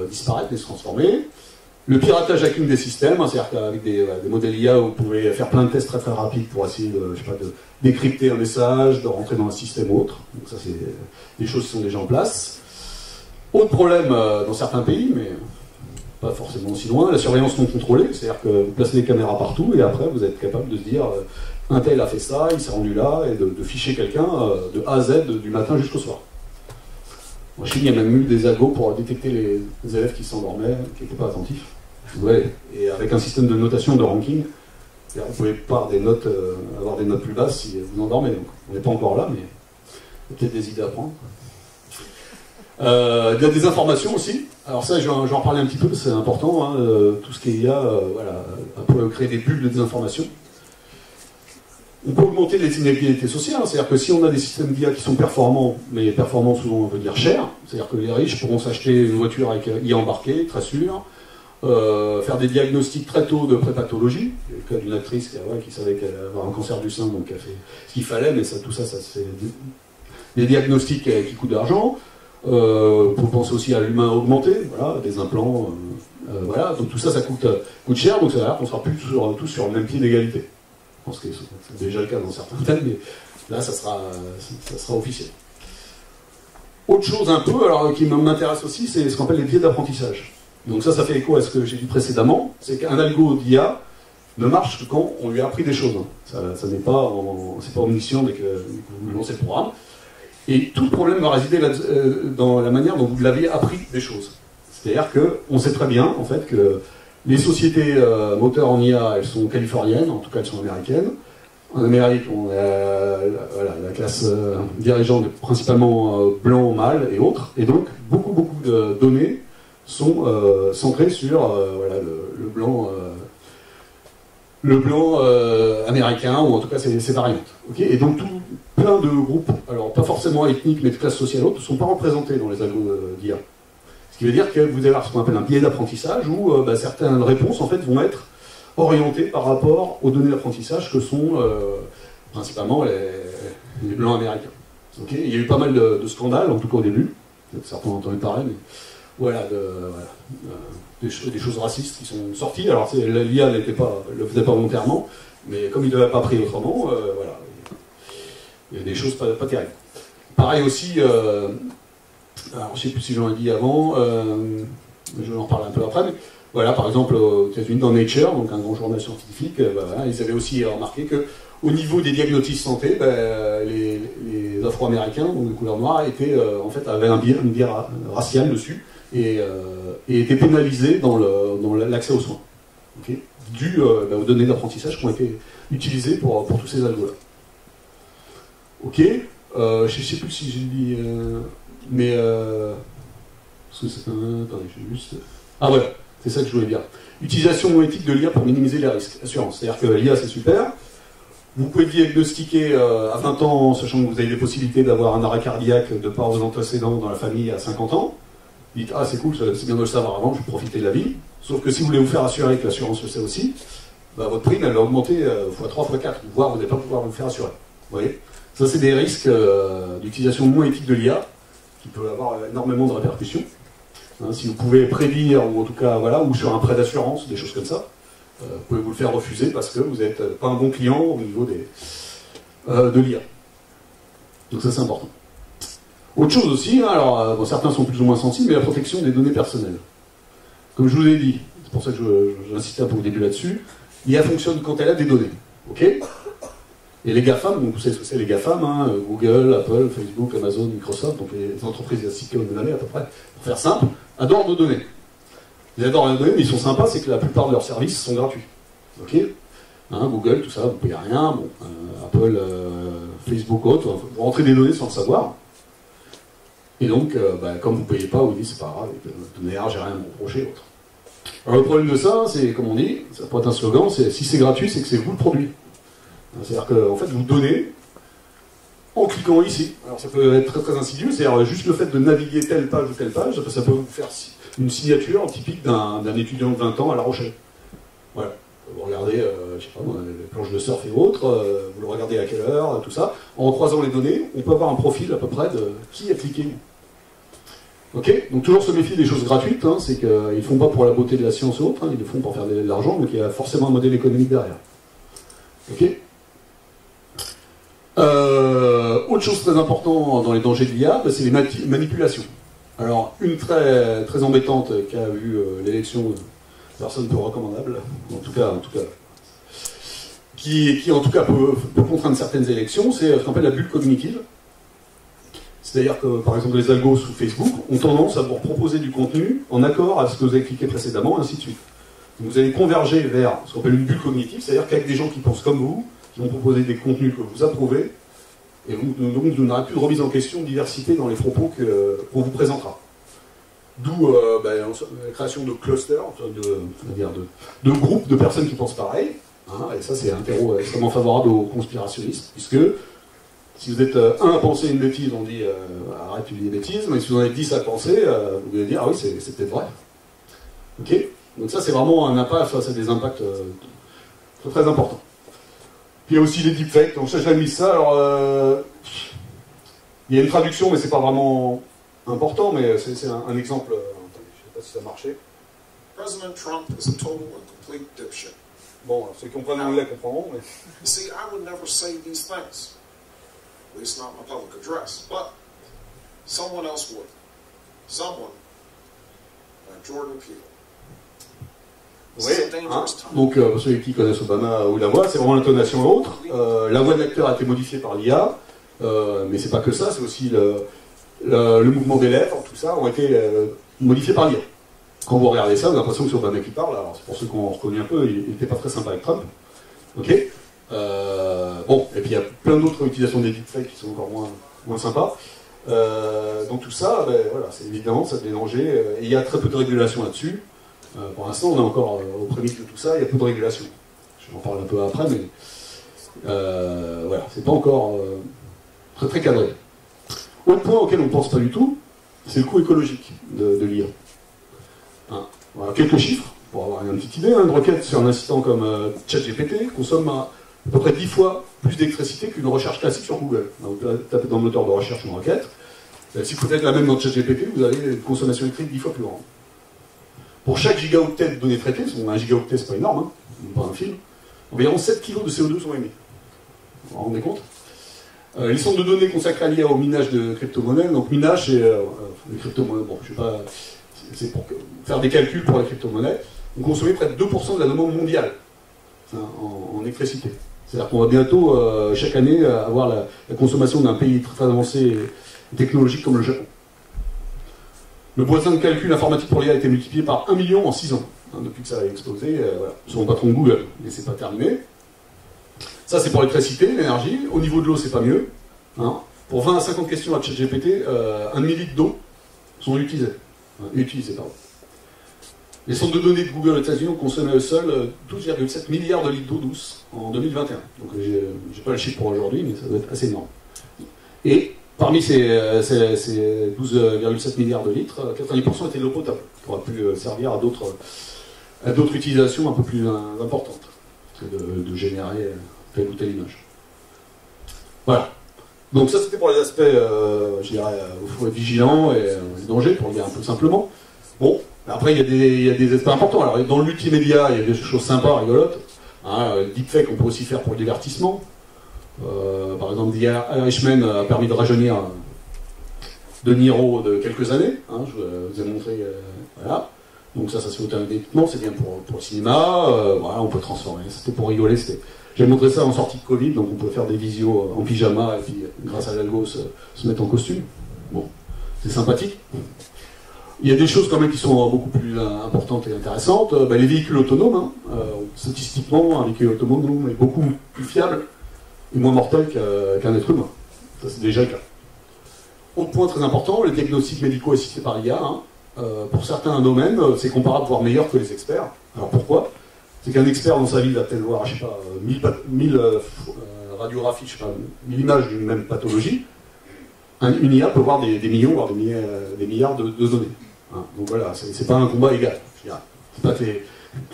disparaître, mais se transformer. Le piratage hacking des systèmes, hein, c'est-à-dire qu'avec des modèles IA, vous pouvez faire plein de tests très très rapides pour essayer de décrypter un message, de rentrer dans un système ou autre. Donc ça, c'est des choses qui sont déjà en place. Autre problème dans certains pays, mais pas forcément aussi loin, la surveillance non contrôlée, c'est-à-dire que vous placez des caméras partout et après vous êtes capable de se dire un tel a fait ça, il s'est rendu là, et de ficher quelqu'un de A à Z du matin jusqu'au soir. En Chine, il y a même eu des algos pour détecter les élèves qui s'endormaient, qui n'étaient pas attentifs. Ouais, et avec un système de notation, de ranking, vous pouvez pas avoir des notes plus basses si vous endormez. Donc, on n'est pas encore là, mais il y a peut-être des idées à prendre. Il y a des informations aussi. Alors ça, je vais en parler un petit peu, c'est important. Hein, tout ce qu'il y a, on peut créer des bulles de désinformation. On peut augmenter les inégalités sociales, c'est-à-dire que si on a des systèmes d'IA qui sont performants, mais performants souvent on veut dire cher, c'est-à-dire que les riches pourront s'acheter une voiture avec IA embarquée, très sûre, faire des diagnostics très tôt de prépathologie. Il y a le cas d'une actrice qui savait qu'elle allait avoir un cancer du sein, donc elle a fait ce qu'il fallait, mais tout ça se fait des diagnostics qui coûtent de l'argent. Pour penser aussi à l'humain augmenté, voilà, des implants, voilà. Donc tout ça, ça coûte cher, donc ça veut dire qu'on sera plus tous sur le même pied d'égalité. Je pense que c'est déjà le cas dans certains thèmes, mais là, ça sera officiel. Autre chose un peu, alors qui m'intéresse aussi, c'est ce qu'on appelle les biais d'apprentissage. Donc ça fait écho à ce que j'ai dit précédemment, c'est qu'un algo d'IA ne marche que quand on lui a appris des choses. Ça n'est pas, c'est pas omniscient dès que vous lancez le programme. Et tout le problème va résider dans la manière dont vous l'avez appris des choses. C'est-à-dire qu'on sait très bien, en fait, que les sociétés moteurs en IA, elles sont californiennes, en tout cas elles sont américaines. En Amérique, on a la classe dirigeante est principalement blanc, mâle et autres. Et donc, beaucoup de données sont centrées sur le blanc américain, ou en tout cas ses variantes. Okay, et donc, plein de groupes, alors pas forcément ethniques, mais de classes sociales autres, ne sont pas représentés dans les algos d'IA. Ce qui veut dire que vous allez avoir ce qu'on appelle un biais d'apprentissage, où certaines réponses, en fait, vont être orientées par rapport aux données d'apprentissage que sont principalement les blancs américains. Okay, il y a eu pas mal de scandales, en tout cas au début, certains ont entendu parler, mais voilà, des choses racistes qui sont sorties. Alors l'IA ne le faisait pas volontairement, mais comme il ne l'avait pas pris autrement, voilà, il y a des choses pas terribles. Pareil aussi, alors je ne sais plus si j'en ai dit avant, je vais en reparler un peu après, mais voilà, par exemple aux États-Unis dans Nature, donc un grand journal scientifique, voilà, ils avaient aussi remarqué que au niveau des diagnostics santé, les Afro-Américains, donc de couleur noire, avaient un biais racial dessus et étaient pénalisés dans l'accès aux soins, okay, dû aux données d'apprentissage qui ont été utilisées pour tous ces algos-là. Ok, je ne sais plus si j'ai dit, mais parce que c'est attendez, j'ai juste. Ah voilà, c'est ça que je voulais dire. Utilisation non éthique de l'IA pour minimiser les risques. Assurance, c'est-à-dire que l'IA c'est super. Vous pouvez diagnostiquer à 20 ans, sachant que vous avez des possibilités d'avoir un arrêt cardiaque de par vos antécédents dans la famille à 50 ans. Vous dites, ah c'est cool, c'est bien de le savoir avant, je vais profiter de la vie. Sauf que si vous voulez vous faire assurer que l'assurance le sait aussi, votre prime elle va augmenter x3, x4, voire vous n'allez pas pouvoir vous faire assurer. Vous voyez ? Ça c'est des risques d'utilisation non éthique de l'IA qui peuvent avoir énormément de répercussions. Si vous pouvez prédire, ou en tout cas, voilà, ou sur un prêt d'assurance, des choses comme ça, vous pouvez vous le faire refuser parce que vous n'êtes pas un bon client au niveau de l'IA. Donc ça c'est important. Autre chose aussi, alors certains sont plus ou moins sensibles, mais la protection des données personnelles. Comme je vous ai dit, c'est pour ça que j'insistais un peu au début là-dessus, l'IA fonctionne quand elle a des données. Ok ? Et les GAFAM, donc vous savez ce que c'est les GAFAM, Google, Apple, Facebook, Amazon, Microsoft, donc les entreprises à 6 de l'année à peu près, pour faire simple, adorent nos données. Ils adorent nos données, mais ils sont sympas, c'est que la plupart de leurs services sont gratuits. Ok, Google, tout ça, vous ne payez rien, bon, Apple, Facebook, autres, vous rentrez des données sans le savoir. Et donc, comme vous ne payez pas, vous dites c'est pas grave, d'ailleurs j'ai rien à me reprocher, autre. Alors le problème de ça, c'est, comme on dit, ça peut être un slogan, c'est si c'est gratuit, c'est que c'est vous le produit. C'est-à-dire que, en fait, vous donnez en cliquant ici. Alors ça peut être très très insidieux, c'est-à-dire juste le fait de naviguer telle page ou telle page, ça peut vous faire une signature typique d'un étudiant de 20 ans à La Rochelle. Voilà. Vous regardez, je sais pas, les planches de surf et autres, vous le regardez à quelle heure, tout ça. En croisant les données, on peut avoir un profil à peu près de qui a cliqué. Ok, donc toujours se méfier des choses gratuites, c'est qu'ils ne font pas pour la beauté de la science ou autre, ils le font pour faire de l'argent, donc il y a forcément un modèle économique derrière. Ok. Autre chose très importante dans les dangers de l'IA, c'est les manipulations. Alors, une très, très embêtante qui a vu l'élection, personne peu recommandable, en tout cas qui en tout cas peut contraindre certaines élections, c'est ce qu'on appelle la bulle cognitive. C'est-à-dire que, par exemple, les algos sous Facebook ont tendance à vous proposer du contenu en accord avec ce que vous avez cliqué précédemment, et ainsi de suite. Donc, vous allez converger vers ce qu'on appelle une bulle cognitive, c'est-à-dire qu'avec des gens qui pensent comme vous, qui vont proposer des contenus que vous approuvez, et donc vous n'aurez plus de remise en question de diversité dans les propos qu'on vous présentera. D'où la création de clusters, de groupes de personnes qui pensent pareil, et ça c'est un terreau extrêmement favorable aux conspirationnistes, puisque si vous êtes un à penser une bêtise, on dit arrête tu dis des bêtises, mais si vous en êtes 10 à penser, vous allez dire ah oui c'est peut-être vrai. Ok. Donc ça c'est vraiment un impact, ça c'est des impacts très, très importants. Puis il y a aussi les deepfakes, donc ça j'ai mis ça, alors il y a une traduction mais c'est pas vraiment important, mais c'est un exemple. Attendez, je ne sais pas si ça marchait. President Trump is a total and complete dipshit. Bon, ceux qui comprennent l'anglais comprendront, mais... You see, I would never say these things. At least not in a public address. But someone else would. Someone like Jordan Peele. Oui, hein. Donc ceux qui connaissent Obama ou la voix, c'est vraiment l'intonation l'autre. La voix de l'acteur a été modifiée par l'IA, mais c'est pas que ça, c'est aussi le mouvement des lèvres, tout ça ont été modifiés par l'IA. Quand vous regardez ça, vous avez l'impression que c'est Obama qui parle. Alors pour ceux qui ont reconnu un peu, il n'était pas très sympa avec Trump. Ok. Bon, et puis il y a plein d'autres utilisations des deepfakes qui sont encore moins sympas. Donc tout ça, ben, voilà, c'est évidemment ça mélangé. Et il y a très peu de régulation là-dessus. Pour l'instant, on est encore aux prémices de tout ça, il y a peu de régulation. Je vais en parler un peu après, mais voilà, c'est pas encore très cadré. Autre point auquel on ne pense pas du tout, c'est le coût écologique de l'IA. Hein, voilà, quelques chiffres, pour avoir une petite idée. Une requête sur un assistant comme ChatGPT consomme à peu près 10 fois plus d'électricité qu'une recherche classique sur Google. Donc, vous tapez dans le moteur de recherche une requête. Si vous faites la même dans ChatGPT, vous avez une consommation électrique 10 fois plus grande. Pour chaque gigaoctet de données traitées, un gigaoctet c'est pas énorme, hein, pas un film, environ 7 kg de CO2 sont émis. Vous vous rendez compte? Les centres de données consacrés à l'IA au minage de crypto-monnaies, donc minage c'est les crypto-monnaies, bon, je sais pas, c'est pour faire des calculs pour les crypto-monnaies, on consommait près de 2% de la demande mondiale hein, en électricité. C'est-à-dire qu'on va bientôt, chaque année, avoir la consommation d'un pays très avancé technologique comme le Japon. Le besoin de calcul informatique pour l'IA a été multiplié par 1 million en 6 ans, hein, depuis que ça a explosé, voilà, selon le patron de Google, mais c'est pas terminé. Ça c'est pour l'électricité, l'énergie. Au niveau de l'eau, c'est pas mieux. Hein. Pour 20 à 50 questions à ChatGPT, 1 demi-litre d'eau sont utilisés. Pardon. Les centres de données de Google aux États-Unis ont consommé eux seuls 12,7 milliards de litres d'eau douce en 2021. Donc j'ai pas le chiffre pour aujourd'hui, mais ça doit être assez énorme. Et parmi ces 12,7 milliards de litres, 90% étaient de l'eau potable, qui aurait pu servir à d'autres utilisations un peu plus importantes que de générer telle ou telle image. Voilà. Donc ça c'était pour les aspects, je dirais, il faut être vigilant et les dangers, pour le dire un peu simplement. Bon, après il y a des aspects importants. Alors dans le multimédia, il y a des choses sympas, rigolotes. Hein, deepfake, on peut aussi faire pour le divertissement. Par exemple, The Irishman a permis de rajeunir De Niro de quelques années. Hein, je vous ai montré. Voilà. Donc ça se fait automatiquement, c'est bien pour le cinéma. Voilà, on peut transformer. C'était pour rigoler. J'ai montré ça en sortie de Covid, donc on peut faire des visios en pyjama et puis, grâce à l'algo, se mettre en costume. Bon, c'est sympathique. Il y a des choses quand même qui sont beaucoup plus importantes et intéressantes. Les véhicules autonomes, hein, statistiquement, un véhicule autonome est beaucoup plus fiable et moins mortel qu'un être humain. Ça, c'est déjà le cas. Autre point très important, les diagnostics médicaux assistés par l'IA. Hein, pour certains domaines, c'est comparable, voire meilleur que les experts. Alors pourquoi? C'est qu'un expert dans sa vie va peut-être voir, je sais pas, 1000 radiographies, je sais pas, 1000 images d'une même pathologie. Une IA peut voir des millions, voire des milliards de données. Hein, donc voilà, c'est pas un combat égal. C'est pas que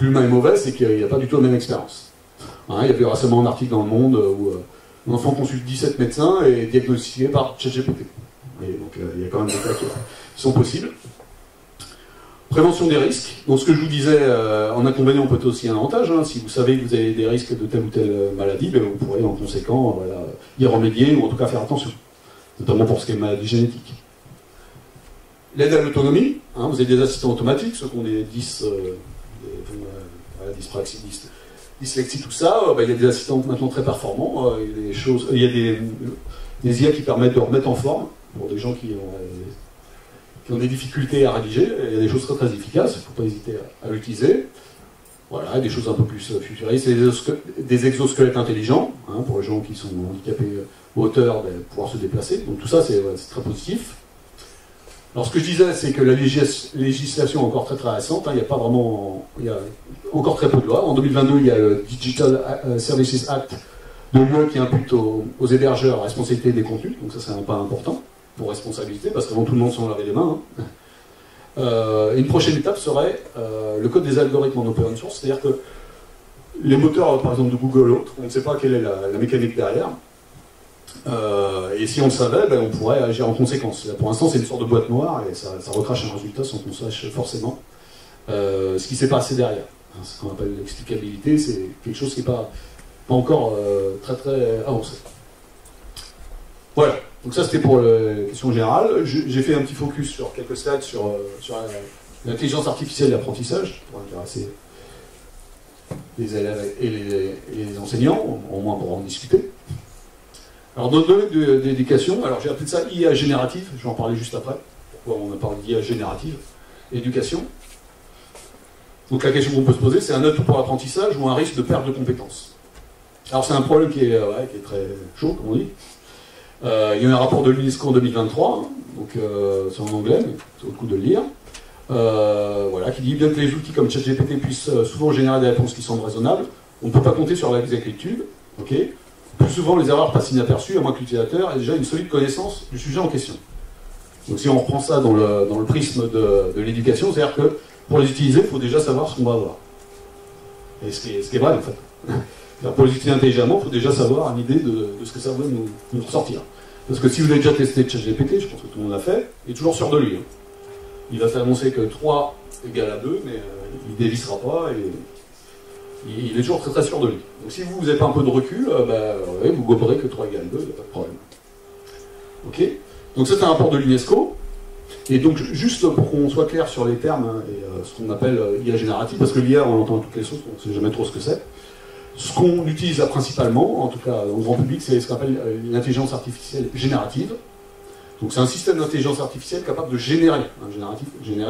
l'humain est mauvais, c'est qu'il n'y a pas du tout la même expérience. Hein, il y avait récemment un article dans Le Monde où un enfant consulte 17 médecins et est diagnostiqué par ChatGPT. Et donc il y a quand même des cas qui sont possibles. Prévention des risques. Donc ce que je vous disais, en inconvénient, peut être aussi un avantage. Hein. Si vous savez que vous avez des risques de telle ou telle maladie, ben, vous pourrez en conséquent y remédier ou en tout cas faire attention. Notamment pour ce qui est maladie génétique. L'aide à l'autonomie. Hein, vous avez des assistants automatiques, ceux qui ont des dyspraxie, dyslexie, tout ça. Il y a des assistants maintenant très performants. Il y a des IA qui permettent de remettre en forme pour des gens qui ont des difficultés à rédiger. Il y a des choses très très efficaces, il ne faut pas hésiter à l'utiliser. Voilà, des choses un peu plus futuristes, des exosquelettes intelligents, hein, pour les gens qui sont handicapés hauteur, pouvoir se déplacer. Donc tout ça, c'est très positif. Alors ce que je disais, c'est que la législation est encore très très récente. Hein, il y a encore très peu de lois. En 2022, il y a le Digital Services Act de l'UE qui impute aux hébergeurs la responsabilité des contenus. Donc ça, c'est un pas important pour responsabilité, parce qu'avant tout le monde s'en lavait les mains. Hein. Une prochaine étape serait le code des algorithmes en open source, c'est-à-dire que les moteurs, par exemple de Google ou autres, on ne sait pas quelle est la mécanique derrière. Et si on le savait, ben, on pourrait agir en conséquence. Là, pour l'instant, c'est une sorte de boîte noire et ça recrache un résultat sans qu'on sache forcément ce qui s'est passé derrière. Ce qu'on appelle l'explicabilité, c'est quelque chose qui n'est pas encore très très avancé. Voilà, donc ça c'était pour la question générale. J'ai fait un petit focus sur quelques slides sur l'intelligence artificielle et l'apprentissage, pour intéresser les élèves et les enseignants, au moins pour en discuter. Alors dans le domaine de l'éducation, alors j'ai appelé ça IA générative, je vais en parler juste après, pourquoi on a parlé d'IA générative, éducation. Donc la question qu'on peut se poser, c'est un atout pour l'apprentissage ou un risque de perte de compétences? Alors c'est un problème qui est très chaud, comme on dit. Il y a eu un rapport de l'UNESCO en 2023, hein, donc c'est en anglais, mais c'est au coup de le lire, voilà, qui dit bien que les outils comme ChatGPT puissent souvent générer des réponses qui semblent raisonnables, on ne peut pas compter sur l'exactitude, ok. Plus souvent les erreurs passent inaperçues, à moins que l'utilisateur ait déjà une solide connaissance du sujet en question. Donc si on reprend ça dans le prisme de l'éducation, c'est-à-dire que pour les utiliser, il faut déjà savoir ce qu'on va avoir. Et ce qui est vrai en fait. Pour les utiliser intelligemment, il faut déjà savoir une idée de ce que ça va nous ressortir. Parce que si vous avez déjà testé ChatGPT, je pense que tout le monde l'a fait, il est toujours sûr de lui. Hein. Il va t'annoncer que 3 égale à 2, mais il ne dévissera pas et il est toujours très très sûr de lui. Donc si vous n'avez pas un peu de recul, vous goberez que 3 égale 2, il n'y a pas de problème. Ok. Donc c'est un rapport de l'UNESCO. Et donc juste pour qu'on soit clair sur les termes hein, et ce qu'on appelle IA générative, parce que l'IA on l'entend à toutes les sauces, on ne sait jamais trop ce que c'est. Ce qu'on utilise là, principalement, en tout cas au grand public, c'est ce qu'on appelle l'intelligence artificielle générative. Donc c'est un système d'intelligence artificielle capable de générer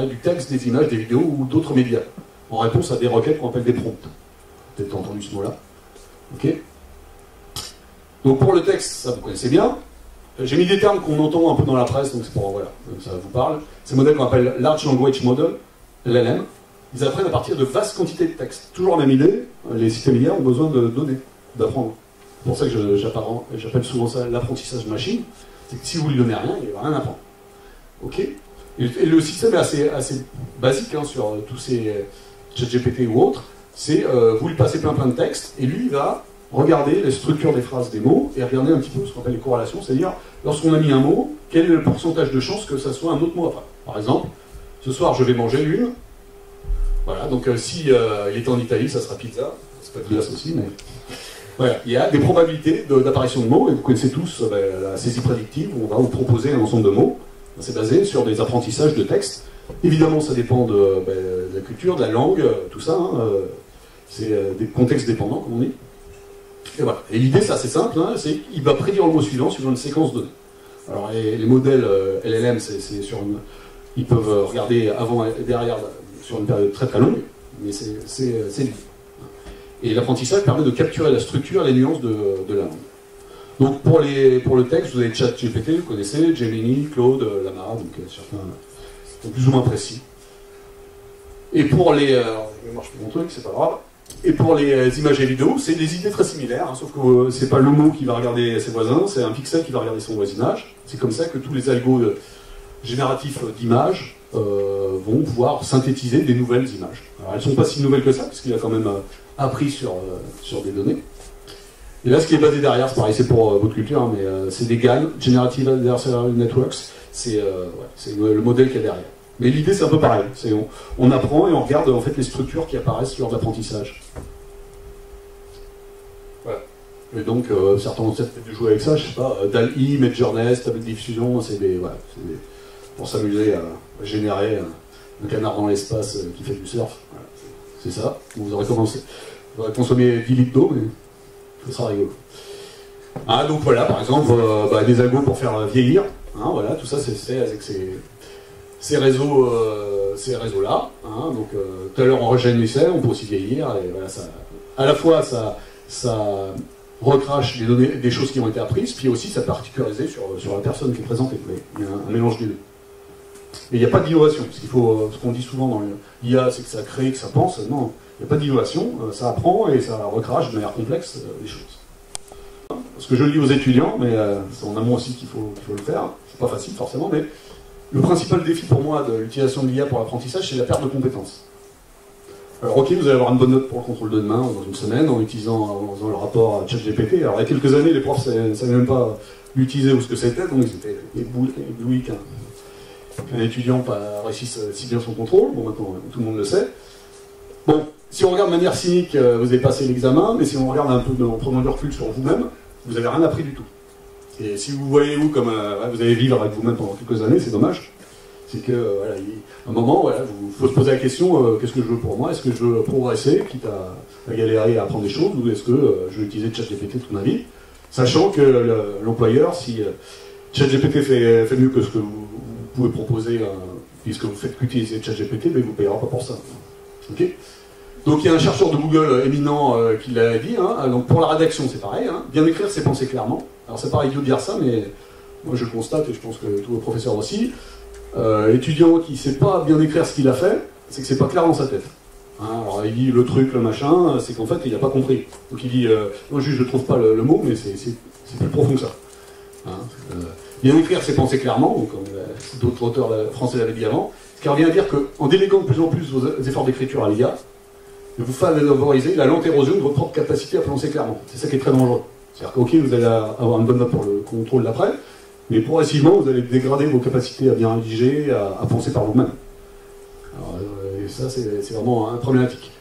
du texte, des images, des vidéos ou d'autres médias, en réponse à des requêtes qu'on appelle des prompts. Peut-être entendu ce mot-là. Ok. Donc pour le texte, ça vous connaissez bien. J'ai mis des termes qu'on entend un peu dans la presse, donc c'est pour, voilà, ça vous parle. Ces modèles qu'on appelle Large Language Model, LLM, ils apprennent à partir de vastes quantités de texte. Toujours la même idée, les systèmes IA ont besoin de données, d'apprendre. C'est pour ça que j'appelle souvent ça l'apprentissage machine. C'est que si vous lui donnez rien, il ne va rien apprendre. Ok. Et le système est assez basique hein, sur tous ces ChatGPT ou autres. C'est vous lui passez plein de textes, et lui il va regarder les structures des phrases, des mots, et regarder un petit peu ce qu'on appelle les corrélations, c'est-à-dire, lorsqu'on a mis un mot, quel est le pourcentage de chances que ça soit un autre mot après. Par exemple, ce soir je vais manger une. Voilà, donc si il était en Italie, ça sera pizza. C'est pas de glace aussi, mais... Voilà, il y a des probabilités d'apparition de mots, et vous connaissez tous la saisie prédictive, où on va vous proposer un ensemble de mots. C'est basé sur des apprentissages de textes. Évidemment, ça dépend de la culture, de la langue, tout ça. Hein, c'est des contextes dépendants, comme on dit. Et voilà. Et l'idée, c'est assez simple, hein, c'est qu'il va prédire le mot suivant suivant une séquence donnée. Alors les modèles LLM, ils peuvent regarder avant et derrière sur une période très très longue, mais c'est libre. Et l'apprentissage permet de capturer la structure, les nuances de la langue. Donc pour le texte, vous avez ChatGPT, vous connaissez, Gemini, Claude, Llama, donc certains sont plus ou moins précis. Et pour les... je marche plus mon truc, c'est pas grave. Et pour les images et vidéos, c'est des idées très similaires, hein, sauf que c'est pas le mot qui va regarder ses voisins, c'est un pixel qui va regarder son voisinage. C'est comme ça que tous les algos génératifs d'images vont pouvoir synthétiser des nouvelles images. Alors elles ne sont pas si nouvelles que ça, puisqu'il a quand même appris sur des données. Et là, ce qui est basé derrière, c'est pareil, c'est pour votre culture, hein, mais c'est des GAN, Generative Adversarial Networks, c'est le modèle qu'il y a derrière. Mais l'idée, c'est un peu pareil. On apprend et on regarde en fait les structures qui apparaissent lors de l'apprentissage. Voilà. Et donc, certains ont peut-être dû jouer avec ça, je sais pas, DALL-E, Midjourney, table de diffusion, c'est pour s'amuser à générer un canard dans l'espace qui fait du surf. Voilà. C'est ça. Vous aurez consommé 10 litres d'eau, mais ça sera rigolo. Ah, donc voilà, par exemple, des algos pour faire vieillir. Hein, voilà, tout ça, c'est avec ces réseaux-là. Hein, donc, tout à l'heure, on rajeunissait, on peut aussi vieillir. Et voilà, ça, à la fois, ça recrache des données, des choses qui ont été apprises, puis aussi, ça particularisé sur la personne qui est présentée. Il y a un mélange des deux. Mais il n'y a pas d'innovation. Ce qu'on dit souvent dans l'IA, c'est que ça crée, que ça pense. Non, il n'y a pas d'innovation. Ça apprend et ça recrache de manière complexe des choses. Ce que je le dis aux étudiants, mais c'est en amont aussi qu'il faut le faire. C'est pas facile forcément, mais le principal défi pour moi de l'utilisation de l'IA pour l'apprentissage, c'est la perte de compétences. Alors ok, vous allez avoir une bonne note pour le contrôle de main dans une semaine en faisant le rapport à ChatGPT. Alors il y a quelques années, les profs ne savaient même pas l'utiliser ou ce que c'était, donc ils étaient éblouis qu'un étudiant pas réussisse si bien son contrôle. Bon, maintenant tout le monde le sait. Bon, si on regarde de manière cynique, vous avez passé l'examen, mais si on regarde un peu en prenant du recul sur vous-même, vous n'avez rien appris du tout. Et si vous voyez vous comme vous allez vivre avec vous-même pendant quelques années, c'est dommage. C'est que voilà, à un moment, voilà, faut se poser la question qu'est-ce que je veux pour moi? Est-ce que je veux progresser, quitte à galérer à apprendre des choses, ou est-ce que je vais utiliser ChatGPT toute ma vie? Sachant que l'employeur, si ChatGPT fait mieux que ce que vous pouvez proposer, puisque vous faites qu'utiliser ChatGPT, mais il ne vous payera pas pour ça. Okay, donc il y a un chercheur de Google éminent qui l'a dit, hein, donc pour la rédaction c'est pareil, hein, bien écrire c'est penser clairement. Alors c'est pas idiot de dire ça, mais moi je le constate et je pense que tous les professeurs aussi. L'étudiant qui ne sait pas bien écrire ce qu'il a fait, c'est que c'est pas clair dans sa tête. Hein, alors il dit le truc, le machin, c'est qu'en fait il n'a pas compris. Donc il dit, moi juste je trouve pas le mot, mais c'est plus profond que ça. Hein, bien écrire c'est penser clairement, donc comme d'autres auteurs français l'avaient dit avant, ce qui revient à dire qu'en déléguant de plus en plus vos efforts d'écriture à l'IA, vous favorisez la lente érosion de votre propre capacité à penser clairement. C'est ça qui est très dangereux. C'est-à-dire que, ok, vous allez avoir une bonne note pour le contrôle d'après, mais progressivement, vous allez dégrader vos capacités à bien rédiger, à penser par vous-même. Et ça, c'est vraiment problématique.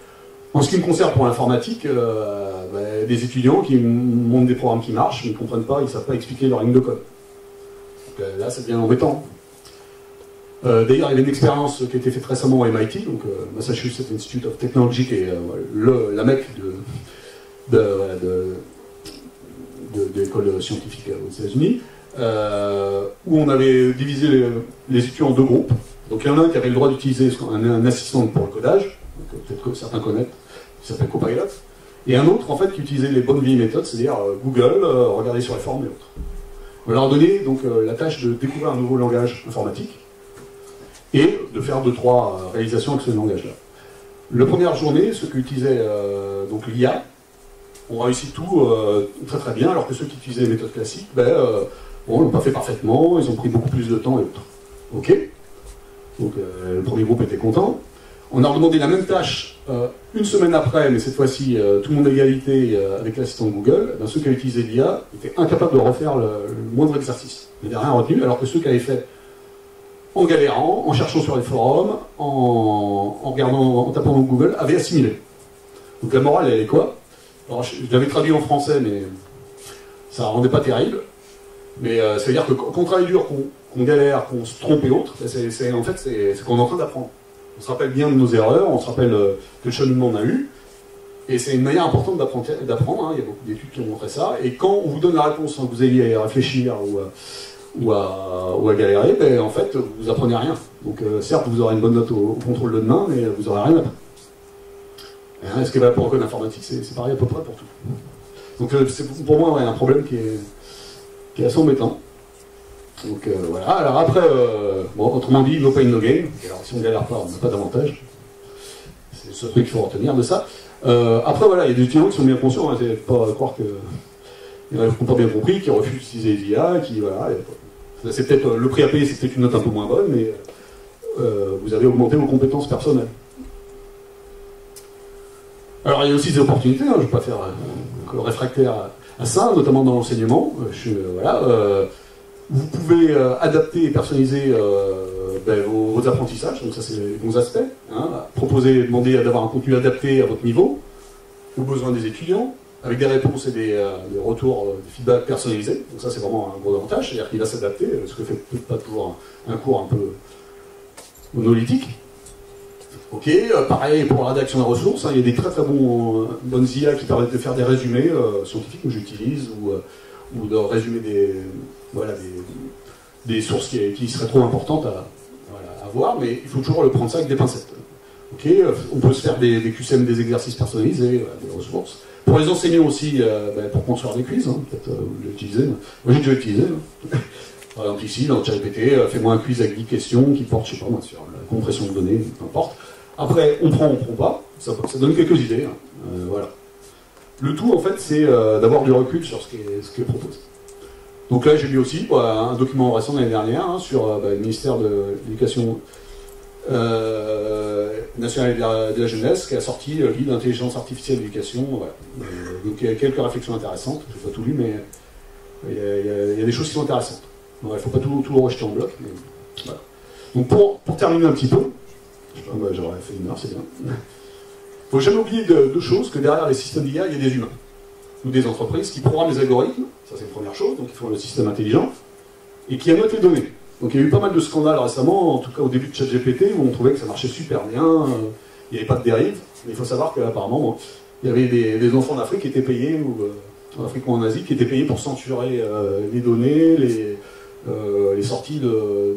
En ce qui me concerne pour l'informatique, des étudiants qui montent des programmes qui marchent, mais ne comprennent pas, ils ne savent pas expliquer leur ligne de code. Donc, là, ça devient embêtant. D'ailleurs, il y avait une expérience qui a été faite récemment au MIT, donc Massachusetts Institute of Technology, qui est la mecque de l'école scientifique aux États-Unis, où on avait divisé les étudiants en deux groupes. Donc il y en a un qui avait le droit d'utiliser un assistant pour le codage, peut-être que certains connaissent, qui s'appelle Copilot, et un autre en fait qui utilisait les bonnes vieilles méthodes, c'est-à-dire Google, regarder sur les forums et autres. On leur a donné donc la tâche de découvrir un nouveau langage informatique et de faire 2-3 réalisations avec ce langage-là. La première journée, ceux qui utilisaient donc l'IA ont réussi tout très très bien, alors que ceux qui utilisaient les méthodes classiques, l'ont pas fait parfaitement, ils ont pris beaucoup plus de temps et autres. Ok. Donc le premier groupe était content. On a demandé la même tâche une semaine après, mais cette fois-ci tout le monde à égalité avec l'assistant de Google. Ceux qui avaient utilisé l'IA étaient incapables de refaire le moindre exercice. Ils n'avaient rien retenu, alors que ceux qui avaient fait en galérant, en cherchant sur les forums, en regardant, en tapant dans Google, avaient assimilé. Donc la morale, elle est quoi? Alors, je l'avais traduit en français, mais ça ne rendait pas terrible. Mais ça veut dire que quand on travaille dur, qu'on galère, qu'on se trompe et autres, en fait, c'est qu'on est en train d'apprendre. On se rappelle bien de nos erreurs, on se rappelle que le cheminement on a eu, et c'est une manière importante d'apprendre. Hein. Il y a beaucoup d'études qui ont montré ça. Et quand on vous donne la réponse sans que vous ayez à réfléchir ou à galérer, en fait, vous apprenez rien. Donc certes, vous aurez une bonne note au contrôle de main, mais vous n'aurez rien appris. Ce qui va pour le code informatique, c'est pareil à peu près pour tout. Donc c'est pour moi un problème qui est assez embêtant. Donc voilà. Alors après, autrement dit, no pain, no gain. Alors si on ne galère pas, on n'a pas d'avantage. C'est ce truc qu'il faut retenir de ça. Après voilà, il y a des étudiants qui sont bien conscients, hein, c'est pas croire que ils n'ont pas bien compris, qui refusent d'utiliser les IA, qui voilà. C'est peut-être le prix à payer, c'est peut-être une note un peu moins bonne, mais vous avez augmenté vos compétences personnelles. Alors il y a aussi des opportunités, hein, je ne vais pas faire réfractaire à ça, notamment dans l'enseignement. Vous pouvez adapter et personnaliser vos apprentissages, donc ça c'est les bons aspects. Hein, demander d'avoir un contenu adapté à votre niveau, aux besoins des étudiants, avec des réponses et des retours, des feedbacks personnalisés. Donc ça c'est vraiment un gros avantage, c'est-à-dire qu'il va s'adapter, ce que fait peut-être pas toujours un cours un peu monolithique. Ok, pareil pour la rédaction des ressources, hein, il y a des très très bonnes IA qui permettent de faire des résumés scientifiques que j'utilise, ou de résumer des sources qui seraient trop importantes à voir, mais il faut toujours le prendre ça avec des pincettes. Ok, on peut se faire des QCM, des exercices personnalisés, des ressources. Pour les enseignants aussi, pour construire des quiz, hein, peut-être vous l'utilisez. Moi j'ai déjà utilisé. Hein. Par exemple ici, dans ChatGPT, fais-moi un quiz avec 10 questions qui portent, je sais pas moi, sur la compression de données, peu importe. Après, on prend pas, ça donne quelques idées. Hein. Voilà. Le tout, en fait, c'est d'avoir du recul sur ce qui est proposé. Donc là, j'ai lu aussi un document récent de l'année dernière sur le ministère de l'Éducation national de la jeunesse, qui a sorti le livre d'intelligence artificielle d'éducation. Voilà. Donc il y a quelques réflexions intéressantes, je n'ai pas tout lu, mais il y a des choses qui sont intéressantes. Il ne faut pas tout rejeter en bloc. Mais, voilà. Donc pour terminer un petit peu, j'aurais fait 1 heure, c'est bien. Il ne faut jamais oublier deux choses, que derrière les systèmes d'IA, il y a des humains, ou des entreprises qui programment les algorithmes, ça c'est la première chose, donc ils font le système intelligent, et qui annotent les données. Donc il y a eu pas mal de scandales récemment, en tout cas au début de ChatGPT, où on trouvait que ça marchait super bien, il n'y avait pas de dérive, mais il faut savoir qu'apparemment, il y avait des enfants d'Afrique qui étaient payés, ou en Afrique ou en Asie, qui étaient payés pour censurer les données, les sorties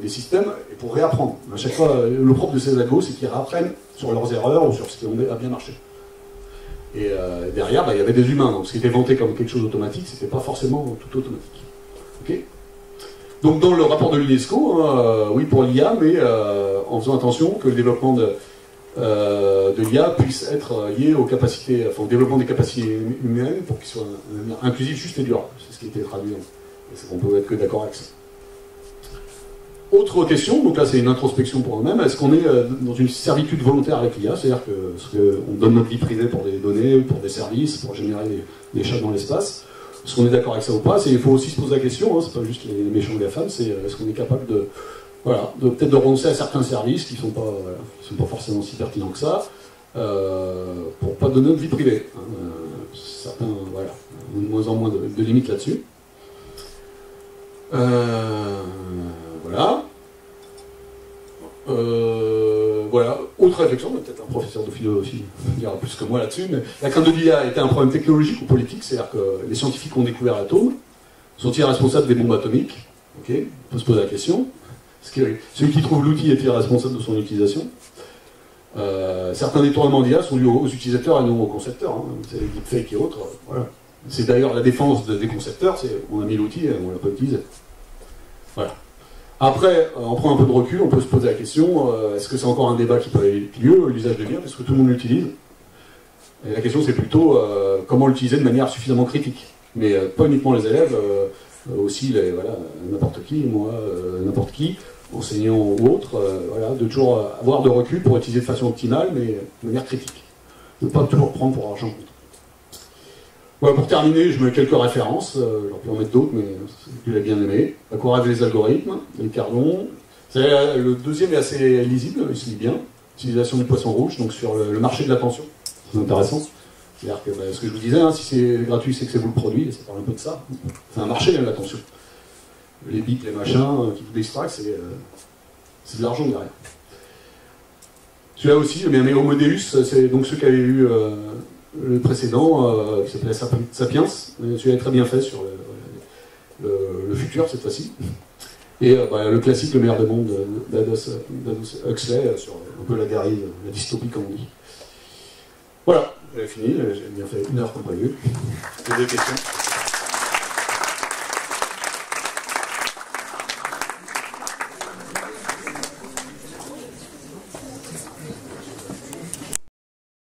des systèmes, et pour réapprendre. À chaque fois, le propre de ces algos, c'est qu'ils réapprennent sur leurs erreurs ou sur ce qui a bien marché. Et derrière, il y avait des humains, donc ce qui était vanté comme quelque chose d'automatique, c'était pas forcément tout automatique. Ok ? Donc dans le rapport de l'UNESCO, oui pour l'IA, mais en faisant attention que le développement de l'IA puisse être lié aux capacités, enfin, au développement des capacités humaines pour qu'il soit inclusif, juste et durable. C'est ce qui a été traduit. On peut être que d'accord avec ça. Autre question, donc là c'est une introspection pour nous-mêmes, est-ce qu'on est dans une servitude volontaire avec l'IA, c'est-à-dire qu'on donne notre vie privée pour des données, pour des services, pour générer des chats dans l'espace? Est-ce qu'on est d'accord avec ça ou pas? Il faut aussi se poser la question, c'est pas juste les méchants ou les femmes, c'est est-ce qu'on est capable de peut-être de renoncer à certains services qui sont pas forcément si pertinents que ça, pour pas donner notre vie privée. Certains, voilà, ont de moins en moins de limites là-dessus. Voilà. Voilà. Autre réflexion, peut-être un professeur de philosophie dira plus que moi là-dessus, mais la crainte de l'IA était un problème technologique ou politique, c'est-à-dire que les scientifiques ont découvert l'atome, sont-ils responsables des bombes atomiques? Ok, on peut se poser la question. Celui qui trouve l'outil est-il responsable de son utilisation? Certains détournements d'IA sont dus aux utilisateurs et non aux concepteurs, c'est les deepfakes et autres. Voilà. C'est d'ailleurs la défense des concepteurs, c'est on a mis l'outil et on l'a pas utilisé. Voilà. Après, en prenant un peu de recul, on peut se poser la question, est-ce que c'est encore un débat qui peut avoir lieu, l'usage de l'IA, parce que tout le monde l'utilise? Et la question c'est plutôt comment l'utiliser de manière suffisamment critique. Mais pas uniquement les élèves, aussi n'importe qui, moi, n'importe qui, enseignants ou autres, de toujours avoir de recul pour utiliser de façon optimale, mais de manière critique. Ne pas toujours prendre pour argent compte. Voilà, pour terminer, je mets quelques références, j'aurais pu en mettre d'autres, mais je l'ai bien aimé. À quoi rêvent les algorithmes, les Cardon. Le deuxième est assez lisible, il se lit bien. Utilisation du poisson rouge, donc sur le marché de l'attention. C'est intéressant. C'est-à-dire que ce que je vous disais, si c'est gratuit, c'est que c'est vous le produit, et ça parle un peu de ça. C'est un marché, l'attention. Les bits, les machins qui vous distraient, c'est de l'argent derrière. Celui-là aussi, j'ai bien aimé Homo Deus, c'est donc ceux qui avaient eu le précédent, qui s'appelait Sapiens. Celui-là est très bien fait sur le futur, cette fois-ci. Et le classique, le meilleur des mondes, d'Aldous Huxley, sur un peu la dérive, la dystopie, comme on dit. Voilà, j'ai fini, j'ai bien fait 1 heure comme prévu. Des questions.